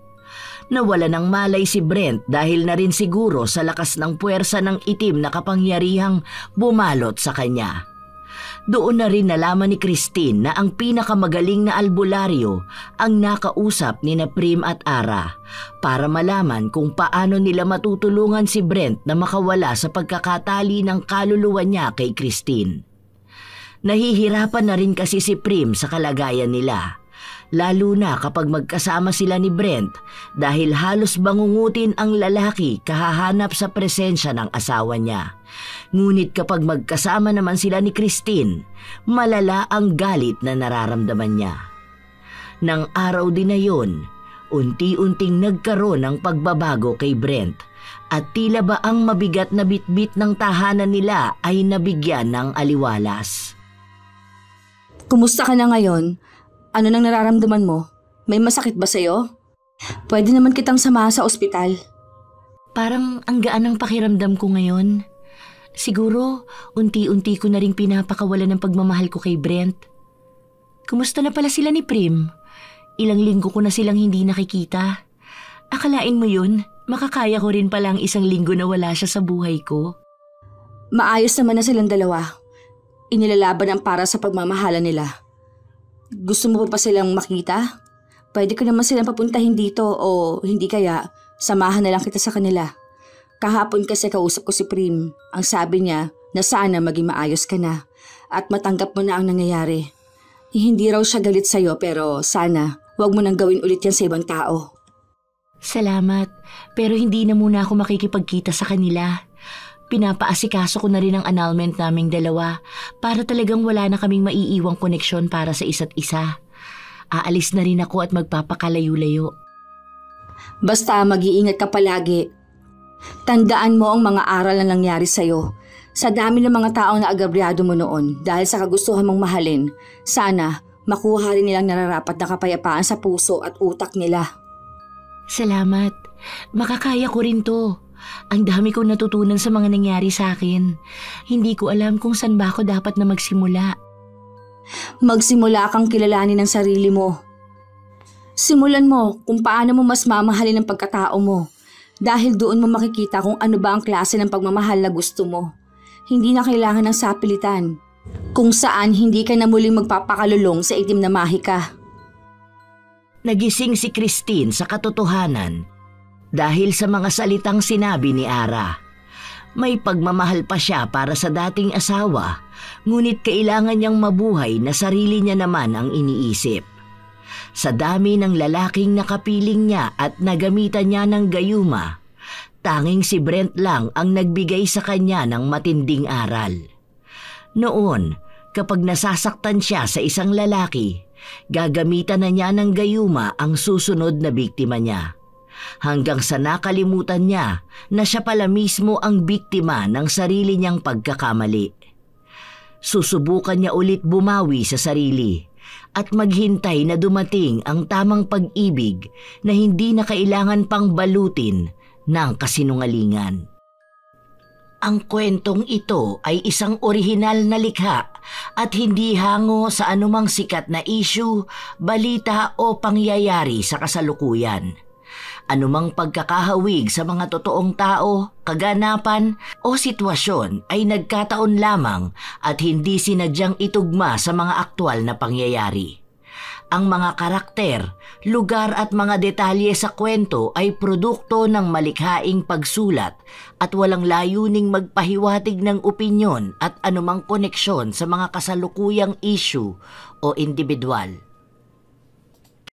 Nawala ng malay si Brent dahil na rin siguro sa lakas ng puwersa ng itim na kapangyarihang bumalot sa kanya. Doon na rin nalaman ni Christine na ang pinakamagaling na albularyo ang nakausap ni na Prim at Ara para malaman kung paano nila matutulungan si Brent na makawala sa pagkakatali ng kaluluwa niya kay Christine. Nahihirapan na rin kasi si Prim sa kalagayan nila, lalo na kapag magkasama sila ni Brent dahil halos bangungutin ang lalaki kahahanap sa presensya ng asawa niya. Ngunit kapag magkasama naman sila ni Christine, malala ang galit na nararamdaman niya. Nang araw din na yun, unti-unting nagkaroon ng pagbabago kay Brent at tila ba ang mabigat na bitbit ng tahanan nila ay nabigyan ng aliwalas. Kumusta ka na ngayon? Ano nang nararamdaman mo? May masakit ba sa'yo? Pwede naman kitang samahan sa ospital. Parang ang gaan ng pakiramdam ko ngayon. Siguro, unti-unti ko na rin pinapakawalan ng pagmamahal ko kay Brent. Kumusta na pala sila ni Prim? Ilang linggo ko na silang hindi nakikita. Akalain mo yun, makakaya ko rin palang 1 linggo na wala siya sa buhay ko. Maayos naman na silang dalawa. Inilalaban ang para sa pagmamahalan nila. Gusto mo pa silang makita? Pwede ko naman silang papuntahin dito o hindi kaya samahan na lang kita sa kanila. Kahapon kasi kausap ko si Prim. Ang sabi niya na sana maging maayos ka na at matanggap mo na ang nangyayari. Hindi raw siya galit sa'yo pero sana wag mo nang gawin ulit yan sa ibang tao. Salamat, pero hindi na muna ako makikipagkita sa kanila. Pinapaasikaso ko na rin ang annulment naming dalawa para talagang wala na kaming maiiwang koneksyon para sa isa't isa. Aalis na rin ako at magpapakalayo-layo. Basta mag-iingat ka palagi. Tandaan mo ang mga aral na nangyari sa'yo. Sa dami ng mga taong naagabyado mo noon dahil sa kagustuhan mong mahalin, sana makuha rin nilang nararapat na kapayapaan sa puso at utak nila. Salamat. Makakaya ko rin to. Ang dami kong natutunan sa mga nangyari sa akin. Hindi ko alam kung saan ba ako dapat na magsimula. Magsimula kang kilalanin ang sarili mo. Simulan mo kung paano mo mas mamahalin ang pagkatao mo. Dahil doon mo makikita kung ano ba ang klase ng pagmamahal na gusto mo. Hindi na kailangan ng sapilitan. Kung saan hindi ka na muling magpapakalulong sa itim na mahika. Nagising si Christine sa katotohanan dahil sa mga salitang sinabi ni Ara. May pagmamahal pa siya para sa dating asawa, ngunit kailangan niyang mabuhay na sarili niya naman ang iniisip. Sa dami ng lalaking nakapiling niya at nagamitan niya ng gayuma, tanging si Brent lang ang nagbigay sa kanya ng matinding aral. Noon, kapag nasasaktan siya sa isang lalaki, gagamitan na niya ng gayuma ang susunod na biktima niya. Hanggang sa nakalimutan niya na siya pala mismo ang biktima ng sarili niyang pagkakamali. Susubukan niya ulit bumawi sa sarili at maghintay na dumating ang tamang pag-ibig na hindi na kailangan pang balutin ng kasinungalingan. Ang kwentong ito ay isang orihinal na likha at hindi hango sa anumang sikat na issue, balita o pangyayari sa kasalukuyan. Anumang pagkakahawig sa mga totoong tao, kaganapan o sitwasyon ay nagkataon lamang at hindi sinadyang itugma sa mga aktwal na pangyayari. Ang mga karakter, lugar at mga detalye sa kwento ay produkto ng malikhaing pagsulat at walang layuning magpahiwatig ng opinyon at anumang koneksyon sa mga kasalukuyang issue o individual.